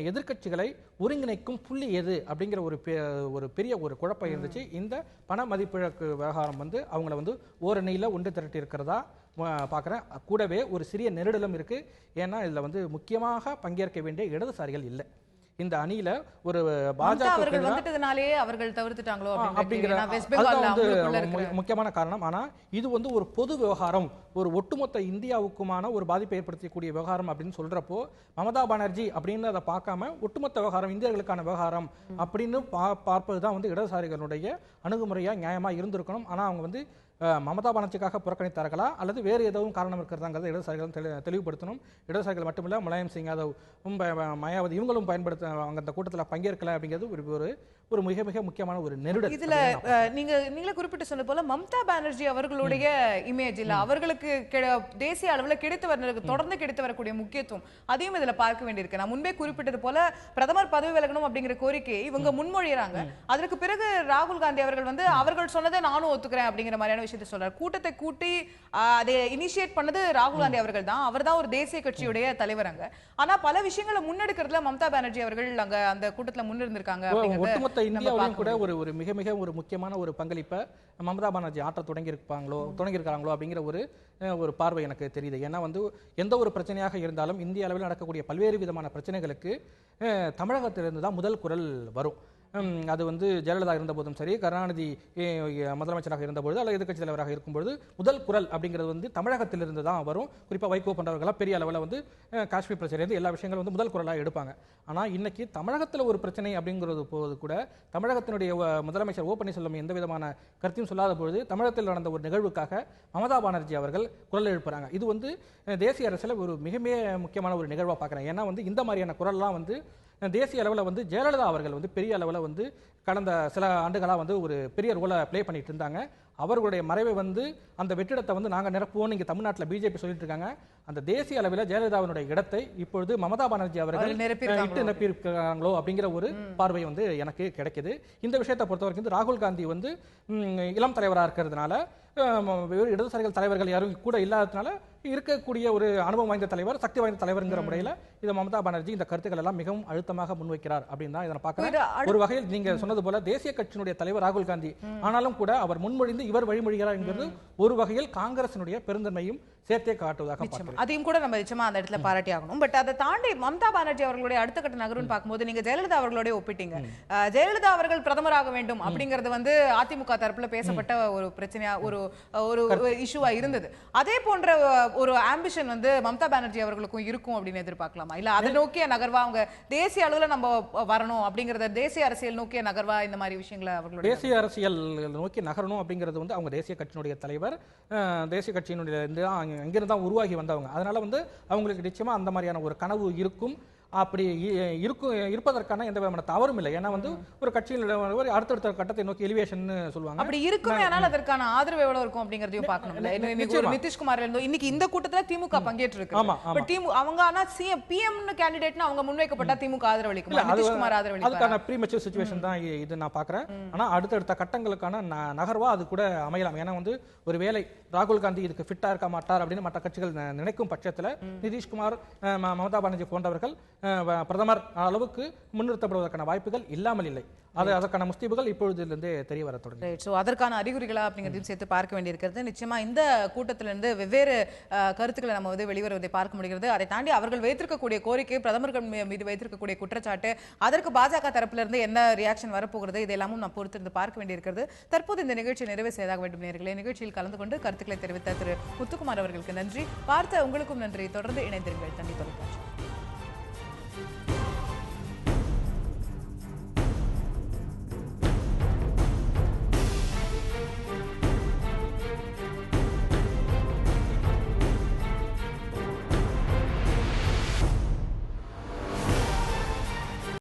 எதிர்க்கட்சிகளை ஒருங்கிணைக்கும் புள்ளி எது அப்படிங்கிற ஒரு பெரிய ஒரு குழப்பம் இருந்துச்சு. இந்த பண மதிப்பிழக்கு விவகாரம் வந்து அவங்கள வந்து ஓரணியில் ஒன்று திரட்டி இருக்கிறதா பார்க்குறேன். கூடவே ஒரு சிறிய நெருடலும் இருக்கு. ஏன்னா இதில் வந்து முக்கியமாக பங்கேற்க வேண்டிய இடதுசாரிகள் இல்லை. இந்த அணியில ஒரு பாஜக அவர்கள் வந்துட்டதனாலே அவர்கள் தவிர்த்துட்டாங்களோ அப்படிங்கிற முக்கியமான காரணம். ஆனா இது வந்து ஒரு பொது விவகாரம், ஒரு ஒட்டுமொத்த இந்தியாவுக்குமான ஒரு பாதிப்பை ஏற்படுத்தக்கூடிய விவகாரம் அப்படின்னு சொல்றப்போ மம்தா பானர்ஜி அப்படின்னு அதை பார்க்காம ஒட்டுமொத்த விவகாரம், இந்தியர்களுக்கான விவகாரம் அப்படின்னு பார்ப்பதுதான் வந்து இடதுசாரிகளுடைய அணுகுமுறையா நியாயமா இருந்திருக்கணும். ஆனா அவங்க வந்து மம்தா பானர்ஜிக்காக புறக்கணித்தார்களா அல்லது வேறு ஏதாவது காரணம் இருக்கிறதாங்கிறத இடதுசாரிகள் தெளிவுபடுத்தணும். இடதுசாரிகள் மட்டுமில்ல, முலாயம் சிங் யாதவ், மாயாவதி இவங்களும் அவங்க அந்த கூட்டத்தில் பங்கேற்கல அப்படிங்கிறது ஒரு மிக மிக முக்கியமான ஒரு நெருடல். இதுல நீங்களே குறிப்பிட்டு சொன்ன போல மம்தா பானர்ஜி அவர்களுடைய இமேஜ் இல்ல, அவர்களுக்கு தேசிய அளவில் தொடர்ந்து கிடைத்து வரக்கூடிய முக்கியத்துவம், அதையும் இதுல பார்க்க வேண்டியிருக்கு. நான் முன்பே குறிப்பிட்டது போல பிரதமர் பதவி விலகணும் அப்படிங்கிற கோரிக்கையை இவங்க முன்மொழியறாங்க. அதற்கு பிறகு ராகுல் காந்தி அவர்கள் வந்து அவர்கள் சொன்னதை நானும் ஒத்துக்கிறேன் அப்படிங்கிற மாதிரியான விஷயத்தை சொல்றாரு. கூட்டத்தை கூட்டி அதை இனிஷியேட் பண்ணது ராகுல் காந்தி அவர்கள் தான். அவர் தான் ஒரு தேசிய கட்சியுடைய தலைவர் அங்க. ஆனா பல விஷயங்களை முன்னெடுக்கிறதுல மம்தா பானர்ஜி அவர்கள் அங்க அந்த கூட்டத்துல முன்னிருந்திருக்காங்க. இந்தியாவிலும் கூட ஒரு மிக மிக ஒரு முக்கியமான ஒரு பங்களிப்பை மம்தா பானர்ஜி ஆற்ற தொடங்கியிருக்காங்களோ அப்படிங்கிற ஒரு பார்வை எனக்கு தெரியுது. ஏன்னா வந்து எந்த ஒரு பிரச்சனையாக இருந்தாலும் இந்திய அளவில் நடக்கக்கூடிய பல்வேறு விதமான பிரச்சனைகளுக்கு தமிழகத்திலிருந்து தான் முதல் குரல் வரும். அது வந்து ஜெயலலிதா இருந்தபோதும் சரி, கருணாநிதி முதலமைச்சராக இருந்தபொழுது அல்லது எதிர்க்கட்சி தலைவராக இருக்கும்பொழுது முதல் குரல் அப்படிங்கிறது வந்து தமிழகத்திலிருந்து தான் வரும். குறிப்பாக வைகோ போன்றவர்களாம் பெரிய அளவில் வந்து காஷ்மீர் பிரச்சனை எல்லா விஷயங்களும் வந்து முதல் குரலாக எடுப்பாங்க. ஆனால் இன்னைக்கு தமிழகத்தில் ஒரு பிரச்சனை அப்படிங்கிறது போது கூட தமிழகத்தினுடைய முதலமைச்சர் ஓ பன்னீர்செல்வம் எந்த விதமான கருத்தையும் சொல்லாத பொழுது தமிழகத்தில் நடந்த ஒரு நிகழ்வுக்காக மம்தா பானர்ஜி அவர்கள் குரல் எழுப்புறாங்க. இது வந்து தேசிய அரசியல் ஒரு மிக மிக முக்கியமான ஒரு நிகழ்வாக பார்க்குறேன். ஏன்னா வந்து இந்த மாதிரியான குரல்லாம் வந்து தேசிய அளவில் வந்து ஜெயலலிதா அவர்கள் வந்து பெரிய அளவில் வந்து கடந்த சில ஆண்டுகளாக வந்து ஒரு பெரிய ரோலை ப்ளே பண்ணிட்டு இருந்தாங்க. அவர்களுடைய மறைவை வந்து அந்த வெற்றிடத்தை வந்து நாங்கள் நிரப்புவோம் இங்கே தமிழ்நாட்டில் பிஜேபி சொல்லிட்டு இருக்காங்க. அந்த தேசிய அளவில் ஜெயலலிதாவினுடைய இடத்தை இப்பொழுது மம்தா பானர்ஜி அவர்கள் நிரப்பியிருக்கிறாங்களோ அப்படிங்கிற ஒரு பார்வை வந்து எனக்கு கிடைக்குது. இந்த விஷயத்தை பொறுத்த வரைக்கும் ராகுல் காந்தி வந்து இளம் தலைவராக இருக்கிறதுனால, இடதுசாரிகள் தலைவர்கள் யாரும் கூட இல்லாததுனால இருக்கக்கூடிய ஒரு அனுபவம் வாய்ந்த தலைவர், சக்தி வாய்ந்த தலைவர்ங்கிற முறையில் இதை மம்தா பானர்ஜி இந்த கருத்துக்கள் எல்லாம் மிகவும் அழுத்தமாக முன்வைக்கிறார் அப்படின்னு தான் இதை பார்க்கிறேன். ஒரு வகையில் நீங்க சொன்னது போல தேசிய கட்சியினுடைய தலைவர் ராகுல் காந்தி, ஆனாலும் கூட அவர் முன்மொழிந்து இவர் வழிமொழிகிறார் என்கிறது ஒரு வகையில் காங்கிரசினுடைய பெருந்தன்மையும் சேர்த்தே காட்டுவதாக அதையும் கூட நம்ம நிச்சயமா அந்த இடத்துல பாராட்டி ஆகணும். பட் அதை தாண்டி மம்தா பானர்ஜி அவர்களுடைய அடுத்த கட்ட நகர்வுன்னு பார்க்கும்போது நீங்க ஜெயலலிதா அவர்களோட ஒப்பிட்டீங்க. ஜெயலலிதா அவர்கள் பிரதமராக வேண்டும் அப்படிங்கிறது வந்து அதிமுக தரப்புல பேசப்பட்ட ஒரு பிரச்சனையா ஒரு இஷ்யூவா இருந்தது. அதே போன்ற ஒரு ஆம்பிஷன் வந்து மம்தா பானர்ஜி அவர்களுக்கும் இருக்கும் அப்படின்னு எதிர்பார்க்கலாமா? இல்ல அதை நோக்கிய நகர்வா அவங்க தேசிய அளவுல நம்ம வரணும் அப்படிங்கறத, தேசிய அரசியல் நோக்கிய நகர்வா இந்த மாதிரி விஷயங்களை அவர்களுடைய தேசிய அரசியல் நோக்கி நகரணும் அப்படிங்கிறது வந்து அவங்க தேசிய கட்சியினுடைய தலைவர், தேசிய கட்சியினுடைய எங்கிருந்து தான் உருவாகி வந்தவங்க. அதனால வந்து அவங்களுக்கு நிச்சயமா அந்த மாதிரியான ஒரு கனவு இருக்கும். அப்படி இருப்பதற்கான எந்த விதமான தவறும் இல்லை. ஏன்னா வந்து ஒரு கட்சியில் அடுத்தடுத்த கட்டத்தை நோக்கி எலிவேஷன் சொல்லுவாங்க. அப்படி இருக்குமே, ஆனால் அதற்கான ஆதரவு எவ்வளவு இருக்கும் அப்படிங்கறதையும் பார்க்கணும்ல. இன்னைக்கு ஒரு நிதிஷ்குமார் இருந்தோ இன்னைக்கு இந்த கூட்டத்துல திமுக பங்கேற்று இருக்கு. பட் அவங்க ஆனா சிஎம் பிஎம்னு கேண்டிடேட்னா அவங்க முன்வைக்கப்பட்ட திமுக ஆதரவு அளிக்கும், நிதிஷ்குமார் ஆதரவு அளிக்கும். அதுக்கான ப்ரீமெச்சூர் சிச்சுவேஷன் தான் இது நான் பார்க்குறேன். ஆனால் அடுத்தடுத்த கட்டங்களுக்கான நகர்வா அது கூட அமையலாம். ஏன்னா வந்து ஒரு வேளை ராகுல் காந்தி இதுக்கு ஃபிட்டா இருக்க மாட்டார் அப்படின்னு மற்ற கட்சிகள் நினைக்கும் பட்சத்தில் நிதிஷ்குமார், மமதா பானர்ஜி போன்றவர்கள் பிரதமர் அளவுக்கு முன்னிறுத்தப்படுவதற்கான வாய்ப்புகள் இல்லாமல் இல்லை. அதற்கான முஸ்தீபுகள் இப்பொழுதிலிருந்தே தெரிய வர தொடங்கி. ஸோ அதற்கான அறிகுறிகளா அப்படிங்கிறதையும் சேர்த்து பார்க்க வேண்டியிருக்கிறது. நிச்சயமா இந்த கூட்டத்திலிருந்து வெவ்வேறு கருத்துக்களை நம்ம வந்து வெளிவருவதை பார்க்க முடிகிறது. அதை தாண்டி அவர்கள் வைத்திருக்கக்கூடிய கோரிக்கை, பிரதமர்கள் மீது வைத்திருக்கக்கூடிய குற்றச்சாட்டு, அதற்கு பாஜக தரப்பிலிருந்து என்ன ரியாக்ஷன் வரப்போகிறது, இதெல்லாமும் நாம் பொறுத்திருந்து பார்க்க வேண்டியிருக்கிறது. தற்போது இந்த நிகழ்ச்சி நிறைவு செய்தாக வேண்டும் நேயர்களே. நிகழ்ச்சியில் கலந்து கொண்டு கருத்துக்களை தெரிவித்த திரு முத்துக்குமார் அவர்களுக்கு நன்றி. பார்த்த உங்களுக்கும் நன்றி. தொடர்ந்து இணைந்திருங்கள் தந்தி தொலைக்காட்சி.